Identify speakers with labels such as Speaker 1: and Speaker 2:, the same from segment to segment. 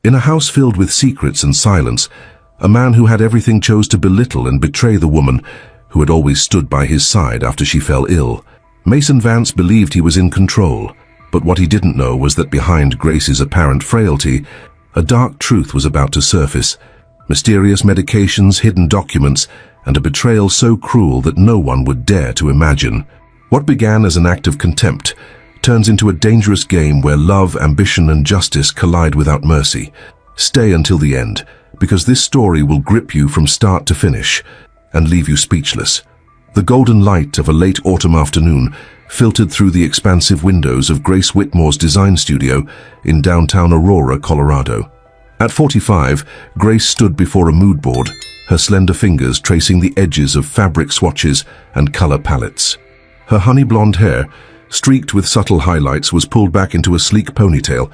Speaker 1: In a house filled with secrets and silence, a man who had everything chose to belittle and betray the woman who had always stood by his side after she fell ill. Mason Vance believed he was in control, but what he didn't know was that behind Grace's apparent frailty, a dark truth was about to surface. Mysterious medications, hidden documents, and a betrayal so cruel that no one would dare to imagine. What began as an act of contempt turns into a dangerous game where love, ambition, and justice collide without mercy. Stay until the end, because this story will grip you from start to finish and leave you speechless. The golden light of a late autumn afternoon filtered through the expansive windows of Grace Whitmore's design studio in downtown Aurora, Colorado. At 45, Grace stood before a mood board, her slender fingers tracing the edges of fabric swatches and color palettes. Her honey blonde hair, streaked with subtle highlights, was pulled back into a sleek ponytail,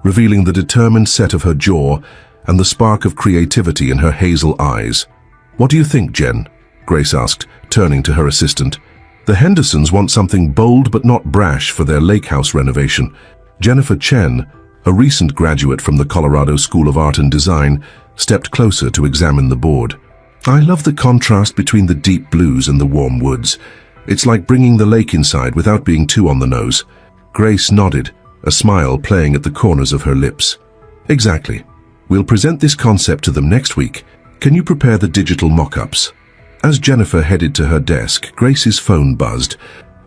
Speaker 1: revealing the determined set of her jaw and the spark of creativity in her hazel eyes. "What do you think, Jen?" Grace asked, turning to her assistant. "The Hendersons want something bold but not brash for their lake house renovation." Jennifer Chen, a recent graduate from the Colorado School of Art and Design, stepped closer to examine the board. "I love the contrast between the deep blues and the warm woods. It's like bringing the lake inside without being too on the nose." Grace nodded, a smile playing at the corners of her lips. "Exactly. We'll present this concept to them next week. Can you prepare the digital mock-ups?" As Jennifer headed to her desk, Grace's phone buzzed.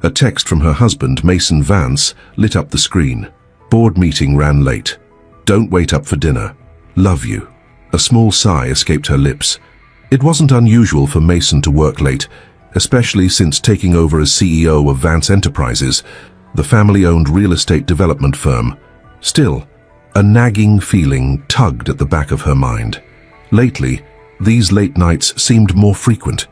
Speaker 1: A text from her husband, Mason Vance, lit up the screen. "Board meeting ran late. Don't wait up for dinner. Love you." A small sigh escaped her lips. It wasn't unusual for Mason to work late, especially since taking over as CEO of Vance Enterprises, the family-owned real estate development firm. Still, a nagging feeling tugged at the back of her mind. Lately, these late nights seemed more frequent,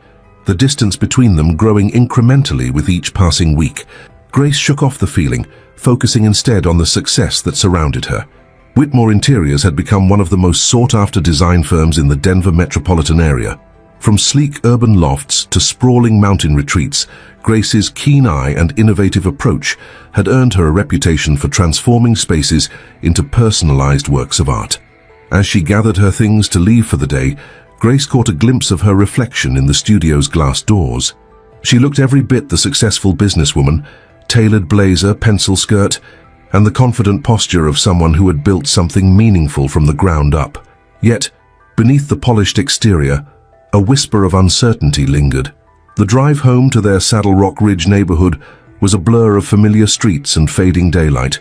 Speaker 1: the distance between them growing incrementally with each passing week. Grace shook off the feeling, focusing instead on the success that surrounded her. Whitmore Interiors had become one of the most sought-after design firms in the Denver metropolitan area. From sleek urban lofts to sprawling mountain retreats, Grace's keen eye and innovative approach had earned her a reputation for transforming spaces into personalized works of art. As she gathered her things to leave for the day, Grace caught a glimpse of her reflection in the studio's glass doors. She looked every bit the successful businesswoman, tailored blazer, pencil skirt, and the confident posture of someone who had built something meaningful from the ground up. Yet, beneath the polished exterior, a whisper of uncertainty lingered. The drive home to their Saddle Rock Ridge neighborhood was a blur of familiar streets and fading daylight.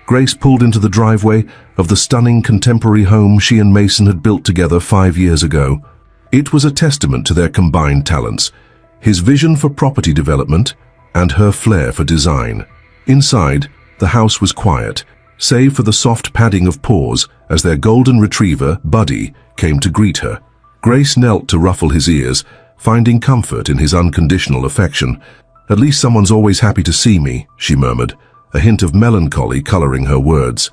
Speaker 1: Grace pulled into the driveway of the stunning contemporary home she and Mason had built together 5 years ago. It was a testament to their combined talents, his vision for property development and her flair for design. Inside, the house was quiet, save for the soft padding of paws as their golden retriever, Buddy, came to greet her. Grace knelt to ruffle his ears, finding comfort in his unconditional affection. "At least someone's always happy to see me," she murmured, a hint of melancholy coloring her words.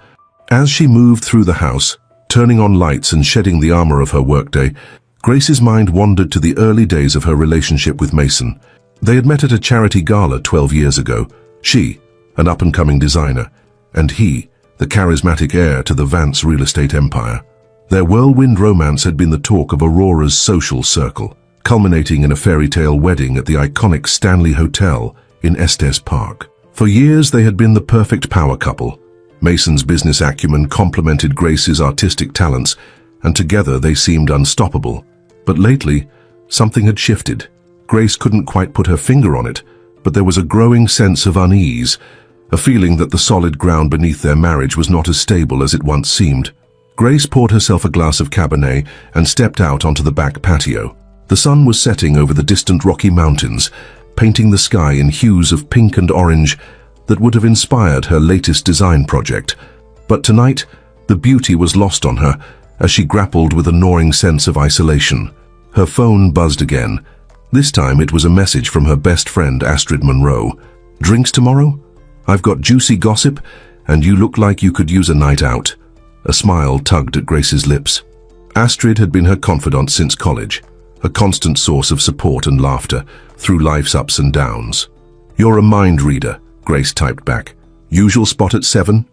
Speaker 1: As she moved through the house, turning on lights and shedding the armor of her workday, Grace's mind wandered to the early days of her relationship with Mason. They had met at a charity gala 12 years ago, she, an up-and-coming designer, and he, the charismatic heir to the Vance real estate empire. Their whirlwind romance had been the talk of Aurora's social circle, culminating in a fairy tale wedding at the iconic Stanley Hotel in Estes Park. For years they had been the perfect power couple. Mason's business acumen complemented Grace's artistic talents, and together they seemed unstoppable. But lately, something had shifted. Grace couldn't quite put her finger on it, but there was a growing sense of unease, a feeling that the solid ground beneath their marriage was not as stable as it once seemed. Grace poured herself a glass of Cabernet and stepped out onto the back patio. The sun was setting over the distant Rocky Mountains, painting the sky in hues of pink and orange that would have inspired her latest design project. But tonight, the beauty was lost on her as she grappled with a gnawing sense of isolation. Her phone buzzed again. This time it was a message from her best friend Astrid Monroe. "Drinks tomorrow? I've got juicy gossip, and you look like you could use a night out." A smile tugged at Grace's lips. Astrid had been her confidant since college, a constant source of support and laughter through life's ups and downs. "You're a mind reader," Grace typed back. "Usual spot at 7?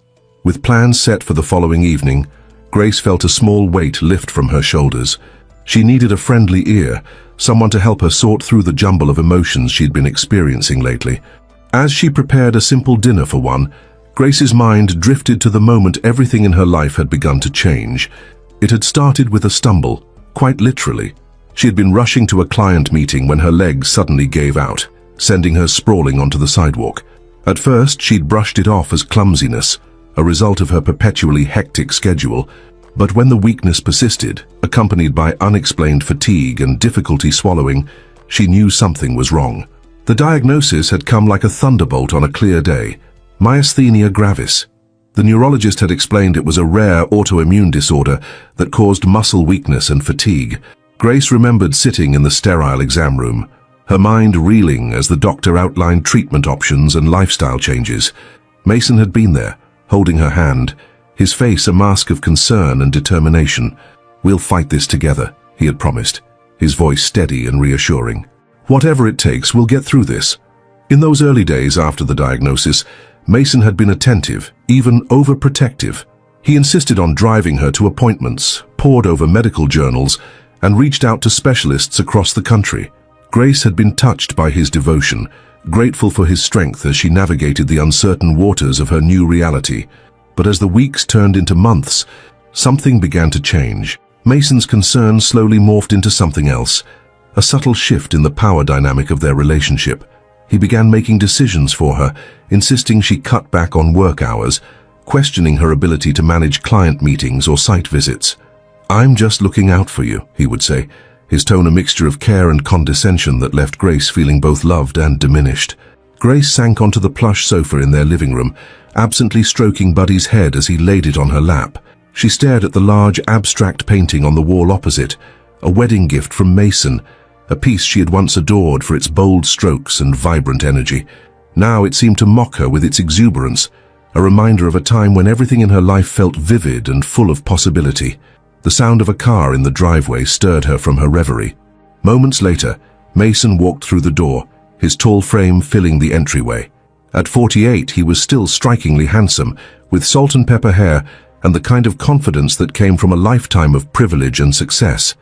Speaker 1: With plans set for the following evening, Grace felt a small weight lift from her shoulders. She needed a friendly ear, someone to help her sort through the jumble of emotions she'd been experiencing lately. As she prepared a simple dinner for one, Grace's mind drifted to the moment everything in her life had begun to change. It had started with a stumble, quite literally. She had been rushing to a client meeting when her legs suddenly gave out, sending her sprawling onto the sidewalk. At first, she'd brushed it off as clumsiness, a result of her perpetually hectic schedule, but when the weakness persisted, accompanied by unexplained fatigue and difficulty swallowing, she knew something was wrong. The diagnosis had come like a thunderbolt on a clear day: myasthenia gravis. The neurologist had explained it was a rare autoimmune disorder that caused muscle weakness and fatigue. Grace remembered sitting in the sterile exam room, her mind reeling as the doctor outlined treatment options and lifestyle changes. Mason had been there, holding her hand, his face a mask of concern and determination. "We'll fight this together," he had promised, his voice steady and reassuring. "Whatever it takes, we'll get through this." In those early days after the diagnosis, Mason had been attentive, even overprotective. He insisted on driving her to appointments, pored over medical journals, and reached out to specialists across the country. Grace had been touched by his devotion, grateful for his strength as she navigated the uncertain waters of her new reality. But as the weeks turned into months, something began to change. Mason's concern slowly morphed into something else, a subtle shift in the power dynamic of their relationship. He began making decisions for her, insisting she cut back on work hours, questioning her ability to manage client meetings or site visits. "I'm just looking out for you," he would say, his tone a mixture of care and condescension that left Grace feeling both loved and diminished. Grace sank onto the plush sofa in their living room, absently stroking Buddy's head as he laid it on her lap. She stared at the large abstract painting on the wall opposite, a wedding gift from Mason, a piece she had once adored for its bold strokes and vibrant energy. Now it seemed to mock her with its exuberance, a reminder of a time when everything in her life felt vivid and full of possibility. The sound of a car in the driveway stirred her from her reverie. Moments later, Mason walked through the door, his tall frame filling the entryway. At 48, he was still strikingly handsome, with salt and pepper hair and the kind of confidence that came from a lifetime of privilege and success.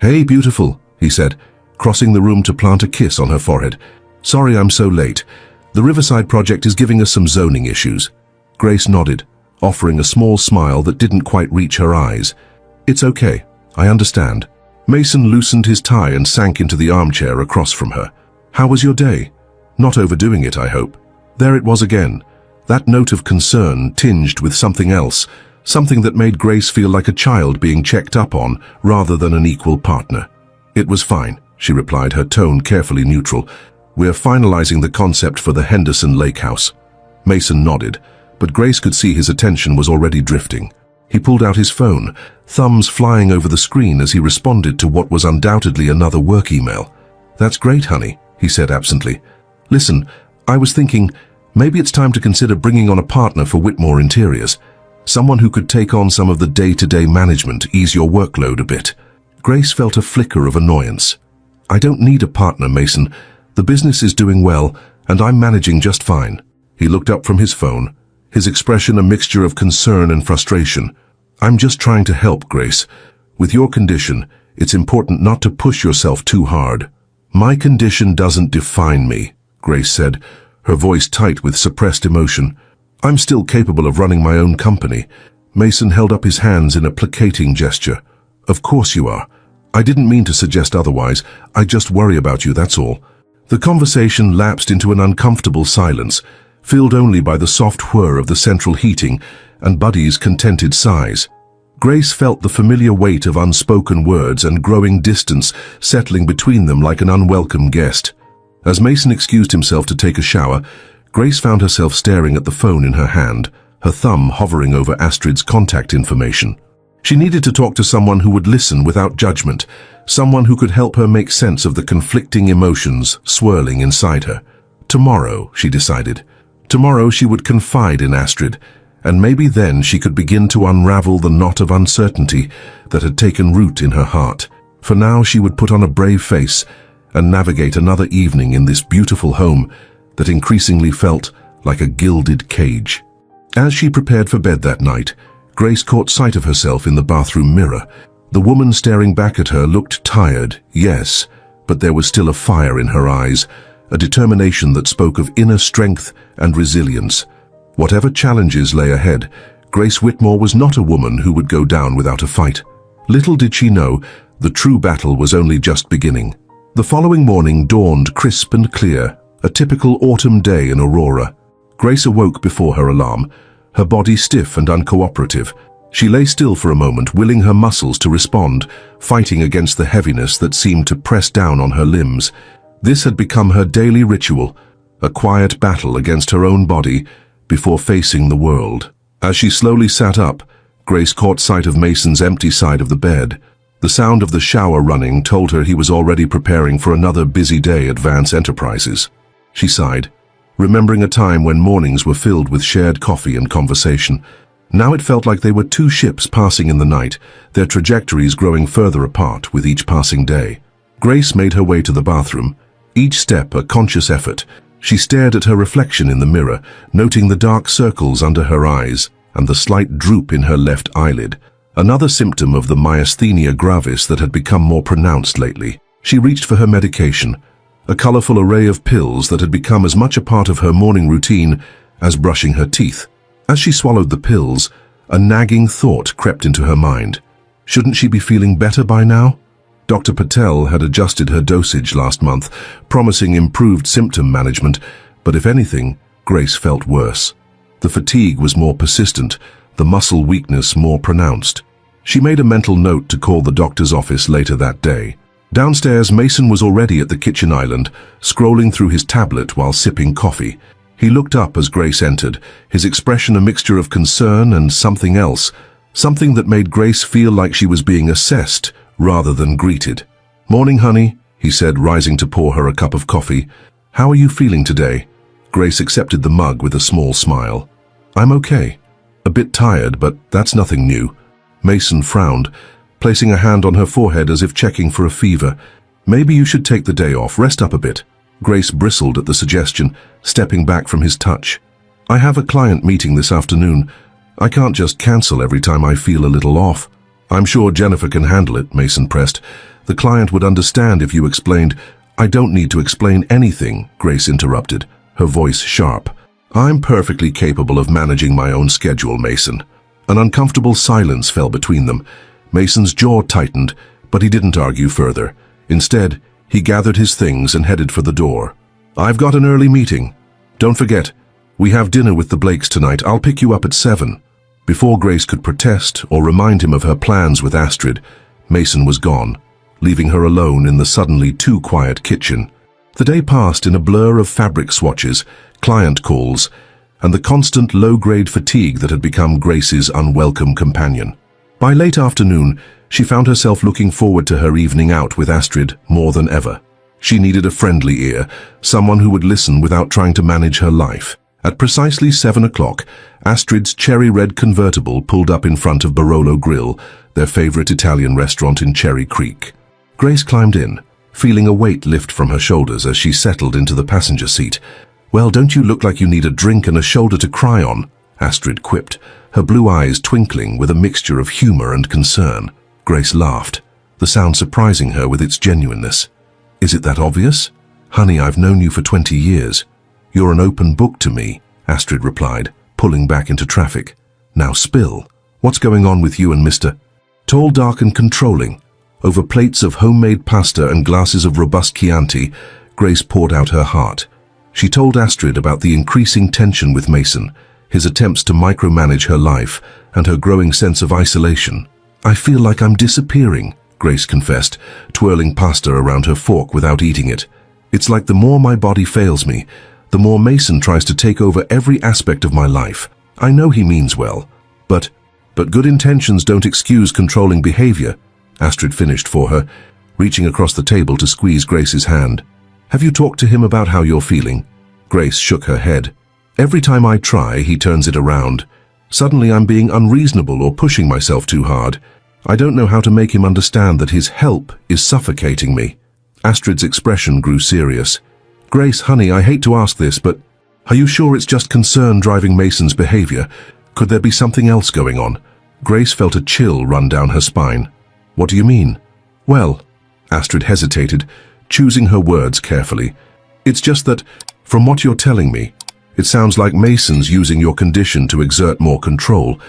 Speaker 1: "Hey, beautiful," he said, crossing the room to plant a kiss on her forehead. "Sorry I'm so late. The Riverside project is giving us some zoning issues." Grace nodded, offering a small smile that didn't quite reach her eyes. "It's okay, I understand." Mason loosened his tie and sank into the armchair across from her. "How was your day? Not overdoing it, I hope." There it was again, that note of concern tinged with something else, something that made Grace feel like a child being checked up on rather than an equal partner. "It was fine," she replied, her tone carefully neutral. "We're finalizing the concept for the Henderson Lake House." Mason nodded, but Grace could see his attention was already drifting. He pulled out his phone, thumbs flying over the screen as he responded to what was undoubtedly another work email. "That's great, honey," he said absently. "Listen, I was thinking, maybe it's time to consider bringing on a partner for Whitmore Interiors. Someone who could take on some of the day-to-day management, ease your workload a bit." Grace felt a flicker of annoyance. "I don't need a partner, Mason. The business is doing well, and I'm managing just fine." He looked up from his phone, his expression a mixture of concern and frustration. "I'm just trying to help, Grace. With your condition, it's important not to push yourself too hard." "My condition doesn't define me," Grace said, her voice tight with suppressed emotion. "I'm still capable of running my own company." Mason held up his hands in a placating gesture. "Of course you are. I didn't mean to suggest otherwise. I just worry about you, that's all." The conversation lapsed into an uncomfortable silence, filled only by the soft whir of the central heating and Buddy's contented sighs. Grace felt the familiar weight of unspoken words and growing distance settling between them like an unwelcome guest. As Mason excused himself to take a shower, Grace found herself staring at the phone in her hand, her thumb hovering over Astrid's contact information. She needed to talk to someone who would listen without judgment, someone who could help her make sense of the conflicting emotions swirling inside her. Tomorrow, she decided. Tomorrow she would confide in Astrid, and maybe then she could begin to unravel the knot of uncertainty that had taken root in her heart. For now she would put on a brave face and navigate another evening in this beautiful home that increasingly felt like a gilded cage. As she prepared for bed that night, Grace caught sight of herself in the bathroom mirror. The woman staring back at her looked tired, yes, but there was still a fire in her eyes, a determination that spoke of inner strength and resilience. Whatever challenges lay ahead, Grace Whitmore was not a woman who would go down without a fight. Little did she know, the true battle was only just beginning. The following morning dawned crisp and clear, a typical autumn day in Aurora. Grace awoke before her alarm, her body stiff and uncooperative. She lay still for a moment, willing her muscles to respond, fighting against the heaviness that seemed to press down on her limbs. This had become her daily ritual, a quiet battle against her own body before facing the world. As she slowly sat up, Grace caught sight of Mason's empty side of the bed. The sound of the shower running told her he was already preparing for another busy day at Vance Enterprises. She sighed, remembering a time when mornings were filled with shared coffee and conversation. Now it felt like they were two ships passing in the night, their trajectories growing further apart with each passing day. Grace made her way to the bathroom, each step a conscious effort. She stared at her reflection in the mirror, noting the dark circles under her eyes and the slight droop in her left eyelid, another symptom of the myasthenia gravis that had become more pronounced lately. She reached for her medication, a colorful array of pills that had become as much a part of her morning routine as brushing her teeth. As she swallowed the pills, a nagging thought crept into her mind. Shouldn't she be feeling better by now? Dr. Patel had adjusted her dosage last month, promising improved symptom management, but if anything, Grace felt worse. The fatigue was more persistent, the muscle weakness more pronounced. She made a mental note to call the doctor's office later that day. Downstairs, Mason was already at the kitchen island, scrolling through his tablet while sipping coffee. He looked up as Grace entered, his expression a mixture of concern and something else, something that made Grace feel like she was being assessed rather than greeted. "Morning, honey," he said, rising to pour her a cup of coffee. "How are you feeling today?" Grace accepted the mug with a small smile. "I'm okay. A bit tired, but that's nothing new." Mason frowned, placing a hand on her forehead as if checking for a fever. "Maybe you should take the day off, rest up a bit." Grace bristled at the suggestion, stepping back from his touch. "I have a client meeting this afternoon. I can't just cancel every time I feel a little off." "I'm sure Jennifer can handle it," Mason pressed. "The client would understand if you explained." "I don't need to explain anything," Grace interrupted, her voice sharp. "I'm perfectly capable of managing my own schedule, Mason." An uncomfortable silence fell between them. Mason's jaw tightened, but he didn't argue further. Instead, he gathered his things and headed for the door. "I've got an early meeting. Don't forget, we have dinner with the Blakes tonight. I'll pick you up at 7. Before Grace could protest or remind him of her plans with Astrid, Mason was gone, leaving her alone in the suddenly too quiet kitchen. The day passed in a blur of fabric swatches, client calls, and the constant low-grade fatigue that had become Grace's unwelcome companion. By late afternoon, she found herself looking forward to her evening out with Astrid more than ever. She needed a friendly ear, someone who would listen without trying to manage her life. At precisely 7 o'clock, Astrid's cherry-red convertible pulled up in front of Barolo Grill, their favorite Italian restaurant in Cherry Creek. Grace climbed in, feeling a weight lift from her shoulders as she settled into the passenger seat. "Well, don't you look like you need a drink and a shoulder to cry on?" Astrid quipped, her blue eyes twinkling with a mixture of humor and concern. Grace laughed, the sound surprising her with its genuineness. "Is it that obvious? Honey, I've known you for 20 years. You're an open book to me," Astrid replied, pulling back into traffic. "Now spill. What's going on with you and Mr. Tall, dark and controlling?" Over plates of homemade pasta and glasses of robust Chianti, Grace poured out her heart. She told Astrid about the increasing tension with Mason, his attempts to micromanage her life, and her growing sense of isolation. "I feel like I'm disappearing," Grace confessed, twirling pasta around her fork without eating it. "It's like the more my body fails me, the more Mason tries to take over every aspect of my life. I know he means well, but good intentions don't excuse controlling behavior," Astrid finished for her, reaching across the table to squeeze Grace's hand. "Have you talked to him about how you're feeling?" Grace shook her head. "Every time I try, he turns it around. Suddenly I'm being unreasonable or pushing myself too hard. I don't know how to make him understand that his help is suffocating me." Astrid's expression grew serious. "Grace, honey, I hate to ask this, but are you sure it's just concern driving Mason's behavior? Could there be something else going on?" Grace felt a chill run down her spine. What do you mean? Well, Astrid hesitated, choosing her words carefully. It's just that, from what you're telling me, it sounds like Mason's using your condition to exert more control,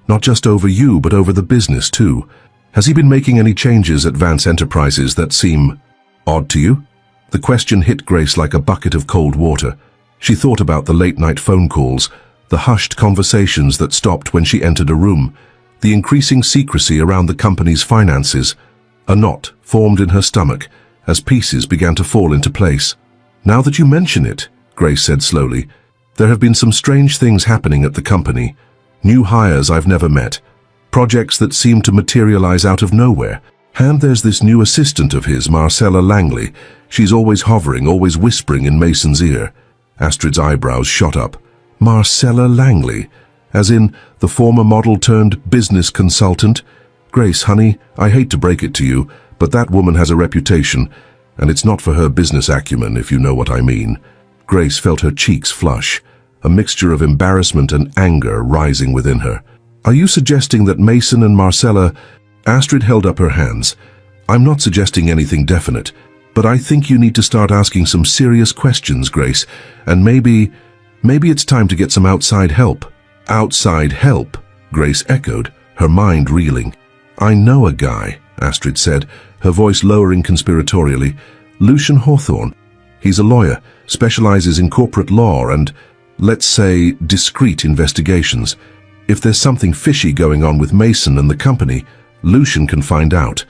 Speaker 1: not just over you but over the business too. Has he been making any changes at Vance Enterprises that seem odd to you? The question hit Grace like a bucket of cold water. She thought about the late-night phone calls, the hushed conversations that stopped when she entered a room, the increasing secrecy around the company's finances. A knot formed in her stomach as pieces began to fall into place. Now that you mention it, Grace said slowly, there have been some strange things happening at the company. New hires I've never met. Projects that seem to materialize out of nowhere. And there's this new assistant of his, Marcella Langley. She's always hovering, always whispering in Mason's ear. Astrid's eyebrows shot up. Marcella Langley? As in, the former model-turned-business consultant? Grace, honey, I hate to break it to you, but that woman has a reputation, and it's not for her business acumen, if you know what I mean. Grace felt her cheeks flush, a mixture of embarrassment and anger rising within her. Are you suggesting that Mason and Marcella... Astrid held up her hands. I'm not suggesting anything definite, but I think you need to start asking some serious questions, Grace, and maybe it's time to get some outside help. Outside help? Grace echoed, her mind reeling. I know a guy, Astrid said, her voice lowering conspiratorially. Lucian Hawthorne. He's a lawyer, specializes in corporate law and, let's say, discreet investigations. If there's something fishy going on with Mason and the company, Lucian can find out.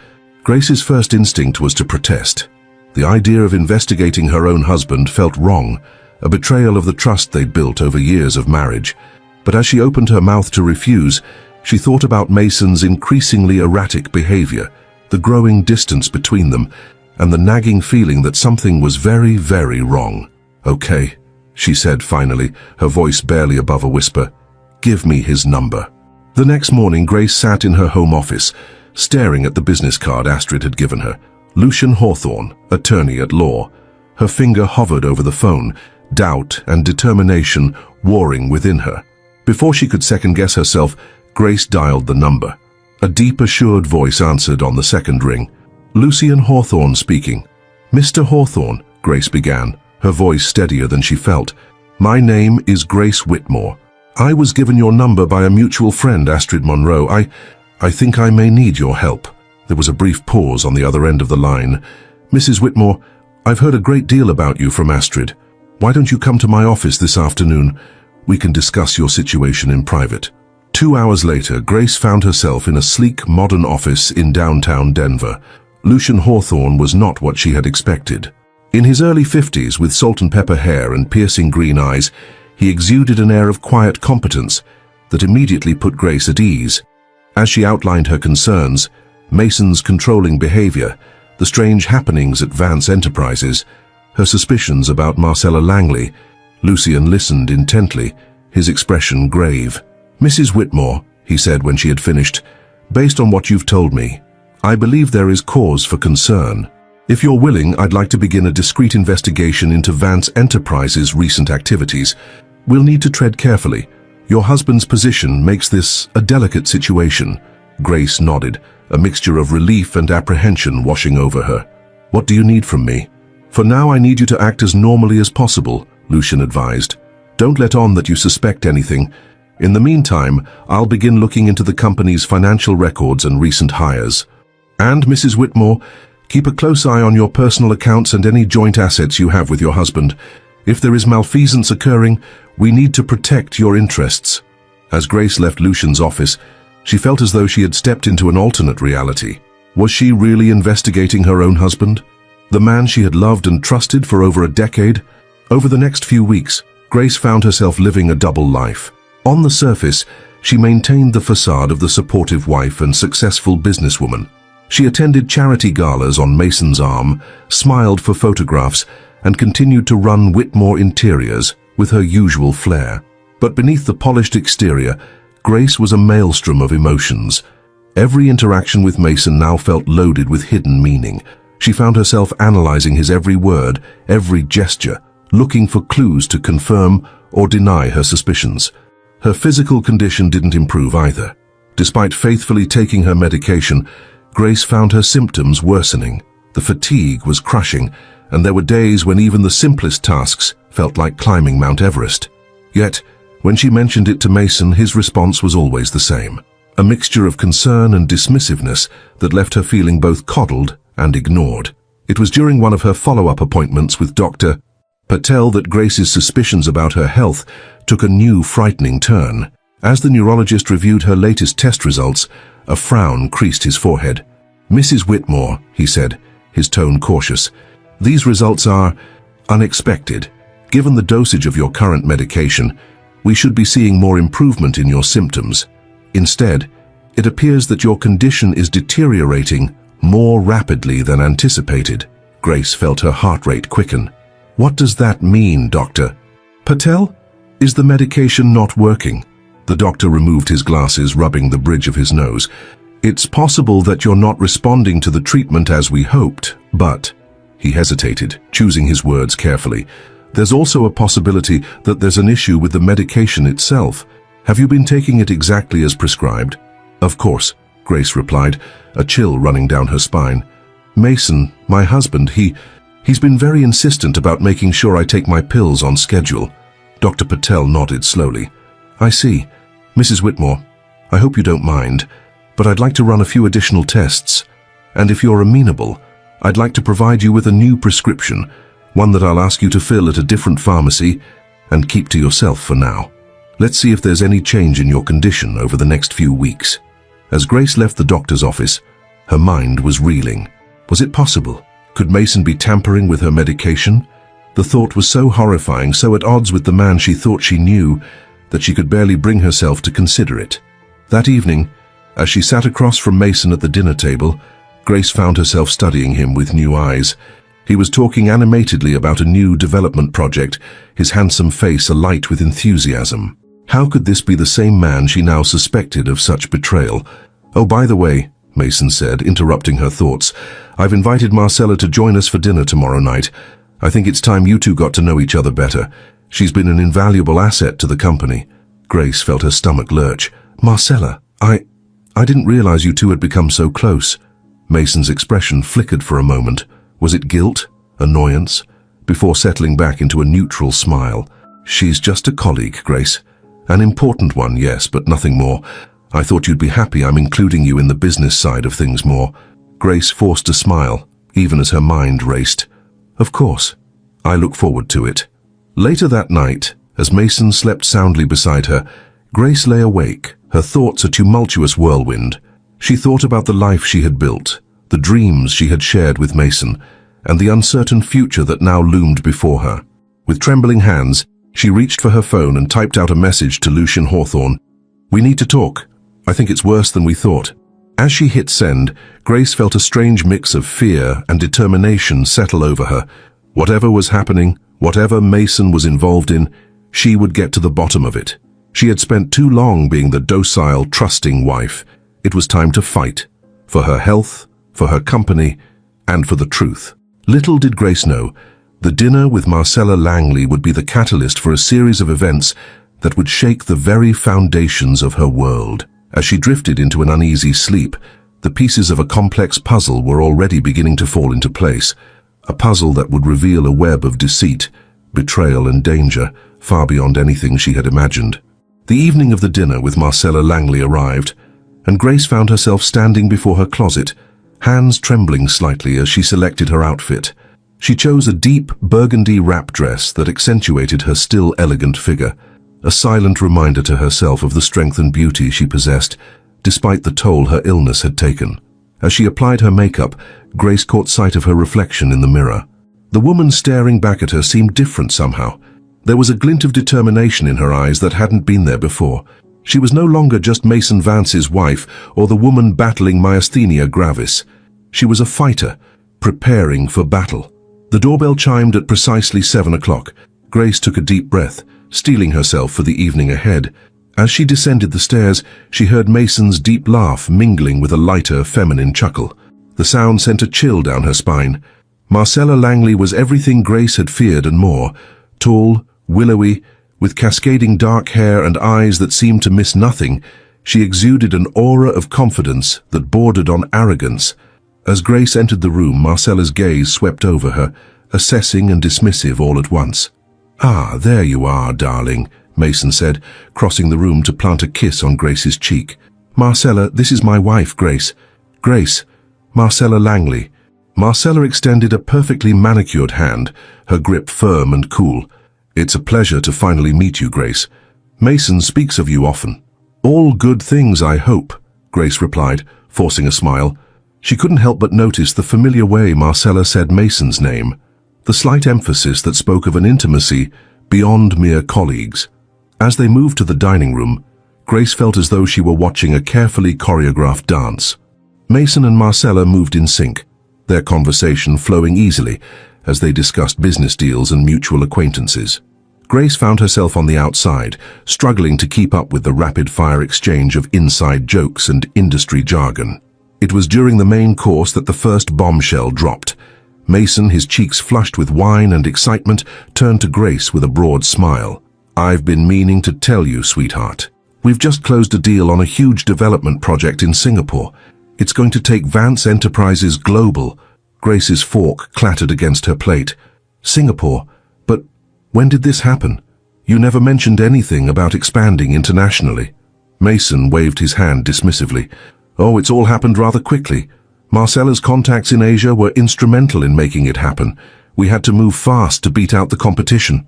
Speaker 1: Grace's first instinct was to protest. The idea of investigating her own husband felt wrong, a betrayal of the trust they'd built over years of marriage. But as she opened her mouth to refuse, she thought about Mason's increasingly erratic behavior, the growing distance between them, and the nagging feeling that something was very, very wrong. Okay, she said finally, her voice barely above a whisper. Give me his number. The next morning, Grace sat in her home office, staring at the business card Astrid had given her. Lucian Hawthorne, attorney at law. Her finger hovered over the phone, doubt and determination warring within her. Before she could second-guess herself, Grace dialed the number. A deep, assured voice answered on the second ring. Lucian Hawthorne speaking. Mr. Hawthorne, Grace began, her voice steadier than she felt. My name is Grace Whitmore. I was given your number by a mutual friend, Astrid Monroe. I think I may need your help. There was a brief pause on the other end of the line. Mrs. Whitmore, I've heard a great deal about you from Astrid. Why don't you come to my office this afternoon? We can discuss your situation in private. 2 hours later, Grace found herself in a sleek, modern office in downtown Denver. Lucian Hawthorne was not what she had expected. In his early 50s, with salt-and-pepper hair and piercing green eyes, he exuded an air of quiet competence that immediately put Grace at ease. As she outlined her concerns, Mason's controlling behavior, the strange happenings at Vance Enterprises, her suspicions about Marcella Langley, Lucian listened intently, his expression grave. Mrs. Whitmore, he said when she had finished, based on what you've told me, I believe there is cause for concern. If you're willing, I'd like to begin a discreet investigation into Vance Enterprises' recent activities. We'll need to tread carefully. Your husband's position makes this a delicate situation. Grace nodded, a mixture of relief and apprehension washing over her. What do you need from me? For now, I need you to act as normally as possible, Lucian advised. Don't let on that you suspect anything. In the meantime, I'll begin looking into the company's financial records and recent hires. And, Mrs. Whitmore, keep a close eye on your personal accounts and any joint assets you have with your husband. If there is malfeasance occurring, we need to protect your interests. As Grace left Lucian's office, she felt as though she had stepped into an alternate reality. Was she really investigating her own husband? The man she had loved and trusted for over a decade? Over the next few weeks, Grace found herself living a double life. On the surface, she maintained the facade of the supportive wife and successful businesswoman. She attended charity galas on Mason's arm, smiled for photographs, and continued to run Whitmore Interiors with her usual flair. But beneath the polished exterior, Grace was a maelstrom of emotions. Every interaction with Mason now felt loaded with hidden meaning. She found herself analyzing his every word, every gesture, looking for clues to confirm or deny her suspicions. Her physical condition didn't improve either. Despite faithfully taking her medication, Grace found her symptoms worsening. The fatigue was crushing, and there were days when even the simplest tasks felt like climbing Mount Everest. Yet, when she mentioned it to Mason, his response was always the same. A mixture of concern and dismissiveness that left her feeling both coddled and ignored. It was during one of her follow-up appointments with Dr. Patel that Grace's suspicions about her health took a new frightening turn. As the neurologist reviewed her latest test results, a frown creased his forehead. "Mrs. Whitmore," he said, his tone cautious, "these results are unexpected. Given the dosage of your current medication, we should be seeing more improvement in your symptoms. Instead, it appears that your condition is deteriorating more rapidly than anticipated." Grace felt her heart rate quicken. "What does that mean, Doctor?" "Patel, is the medication not working?" The doctor removed his glasses, rubbing the bridge of his nose. "It's possible that you're not responding to the treatment as we hoped, but..." He hesitated, choosing his words carefully. "There's also a possibility that there's an issue with the medication itself. Have you been taking it exactly as prescribed?" "Of course," Grace replied, a chill running down her spine. "Mason, my husband, he's been very insistent about making sure I take my pills on schedule." Dr. Patel nodded slowly. "I see. Mrs. Whitmore, I hope you don't mind, but I'd like to run a few additional tests. And if you're amenable, I'd like to provide you with a new prescription, one that I'll ask you to fill at a different pharmacy and keep to yourself for now. Let's see if there's any change in your condition over the next few weeks." As Grace left the doctor's office, her mind was reeling. Was it possible? Could Mason be tampering with her medication? The thought was so horrifying, so at odds with the man she thought she knew, that she could barely bring herself to consider it. That evening, as she sat across from Mason at the dinner table, Grace found herself studying him with new eyes. He was talking animatedly about a new development project, his handsome face alight with enthusiasm. How could this be the same man she now suspected of such betrayal? "Oh, by the way," Mason said, interrupting her thoughts, "I've invited Marcella to join us for dinner tomorrow night. I think it's time you two got to know each other better. She's been an invaluable asset to the company." Grace felt her stomach lurch. "Marcella, I didn't realize you two had become so close." Mason's expression flickered for a moment. Was it guilt? Annoyance? Before settling back into a neutral smile. "She's just a colleague, Grace. An important one, yes, but nothing more. I thought you'd be happy I'm including you in the business side of things more." Grace forced a smile, even as her mind raced. "Of course. I look forward to it." Later that night, as Mason slept soundly beside her, Grace lay awake, her thoughts a tumultuous whirlwind. She thought about the life she had built, the dreams she had shared with Mason, and the uncertain future that now loomed before her. With trembling hands, she reached for her phone and typed out a message to Lucian Hawthorne. "We need to talk. I think it's worse than we thought." As she hit send, Grace felt a strange mix of fear and determination settle over her. Whatever was happening, whatever Mason was involved in, she would get to the bottom of it. She had spent too long being the docile, trusting wife. It was time to fight. For her health, for her company, and for the truth. Little did Grace know, the dinner with Marcella Langley would be the catalyst for a series of events that would shake the very foundations of her world. As she drifted into an uneasy sleep, the pieces of a complex puzzle were already beginning to fall into place. A puzzle that would reveal a web of deceit, betrayal and danger, far beyond anything she had imagined. The evening of the dinner with Marcella Langley arrived, and Grace found herself standing before her closet, hands trembling slightly as she selected her outfit. She chose a deep burgundy wrap dress that accentuated her still elegant figure, a silent reminder to herself of the strength and beauty she possessed, despite the toll her illness had taken. As she applied her makeup, Grace caught sight of her reflection in the mirror. The woman staring back at her seemed different somehow. There was a glint of determination in her eyes that hadn't been there before. She was no longer just Mason Vance's wife or the woman battling myasthenia gravis. She was a fighter, preparing for battle. The doorbell chimed at precisely 7 o'clock. Grace took a deep breath, steeling herself for the evening ahead. As she descended the stairs, she heard Mason's deep laugh mingling with a lighter, feminine chuckle. The sound sent a chill down her spine. Marcella Langley was everything Grace had feared and more. Tall, willowy, with cascading dark hair and eyes that seemed to miss nothing, She exuded an aura of confidence that bordered on arrogance. As Grace entered the room, Marcella's gaze swept over her, assessing and dismissive all at once. "Ah, there you are, darling," Mason said, crossing the room to plant a kiss on Grace's cheek. "Marcella, this is my wife, Grace. Grace, Marcella Langley." Marcella extended a perfectly manicured hand, her grip firm and cool. "It's a pleasure to finally meet you, Grace. Mason speaks of you often." "All good things, I hope," Grace replied, forcing a smile. She couldn't help but notice the familiar way Marcella said Mason's name, the slight emphasis that spoke of an intimacy beyond mere colleagues. As they moved to the dining room, Grace felt as though she were watching a carefully choreographed dance. Mason and Marcella moved in sync, their conversation flowing easily as they discussed business deals and mutual acquaintances. Grace found herself on the outside, struggling to keep up with the rapid-fire exchange of inside jokes and industry jargon. It was during the main course that the first bombshell dropped. Mason, his cheeks flushed with wine and excitement, turned to Grace with a broad smile. "I've been meaning to tell you, sweetheart. We've just closed a deal on a huge development project in Singapore. It's going to take Vance Enterprises global." Grace's fork clattered against her plate. "Singapore? But when did this happen? You never mentioned anything about expanding internationally." Mason waved his hand dismissively. "Oh, it's all happened rather quickly. Marcella's contacts in Asia were instrumental in making it happen. We had to move fast to beat out the competition."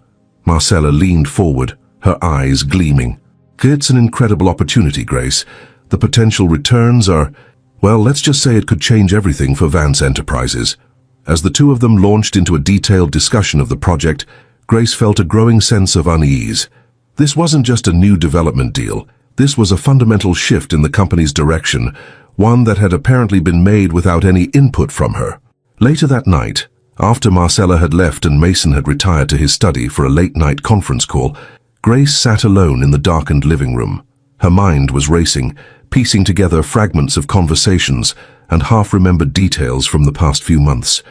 Speaker 1: Marcella leaned forward, her eyes gleaming. "It's an incredible opportunity, Grace. The potential returns are, well, let's just say it could change everything for Vance Enterprises." As the two of them launched into a detailed discussion of the project, Grace felt a growing sense of unease. This wasn't just a new development deal. This was a fundamental shift in the company's direction, one that had apparently been made without any input from her. Later that night, after Marcella had left and Mason had retired to his study for a late-night conference call, Grace sat alone in the darkened living room. Her mind was racing, piecing together fragments of conversations and half-remembered details from the past few months.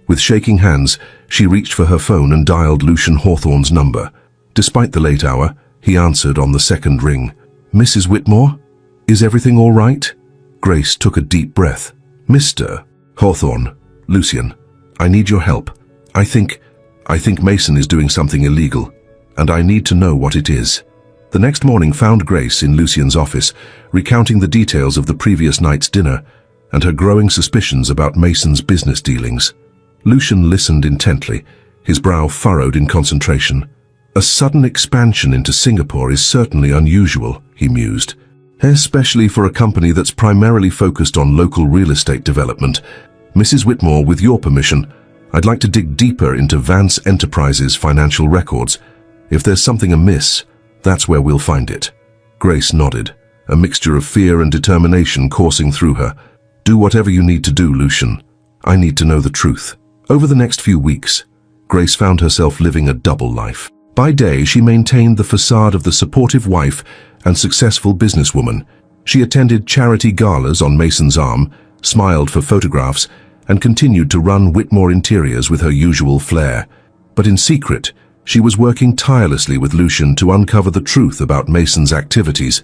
Speaker 1: With shaking hands, she reached for her phone and dialed Lucian Hawthorne's number. Despite the late hour, he answered on the second ring. "Mrs. Whitmore? Is everything all right?" Grace took a deep breath. "Mr. Hawthorne, Lucian, I need your help. I think Mason is doing something illegal, and I need to know what it is." The next morning found Grace in Lucian's office, recounting the details of the previous night's dinner and her growing suspicions about Mason's business dealings. Lucian listened intently, his brow furrowed in concentration. "A sudden expansion into Singapore is certainly unusual," he mused, "especially for a company that's primarily focused on local real estate development. Mrs. Whitmore, with your permission, I'd like to dig deeper into Vance Enterprises' financial records. If there's something amiss, that's where we'll find it." Grace nodded, a mixture of fear and determination coursing through her. "Do whatever you need to do, Lucian. I need to know the truth." Over the next few weeks, Grace found herself living a double life. By day, she maintained the facade of the supportive wife and successful businesswoman. She attended charity galas on Mason's arm, smiled for photographs, and continued to run Whitmore Interiors with her usual flair. But in secret, she was working tirelessly with Lucian to uncover the truth about Mason's activities.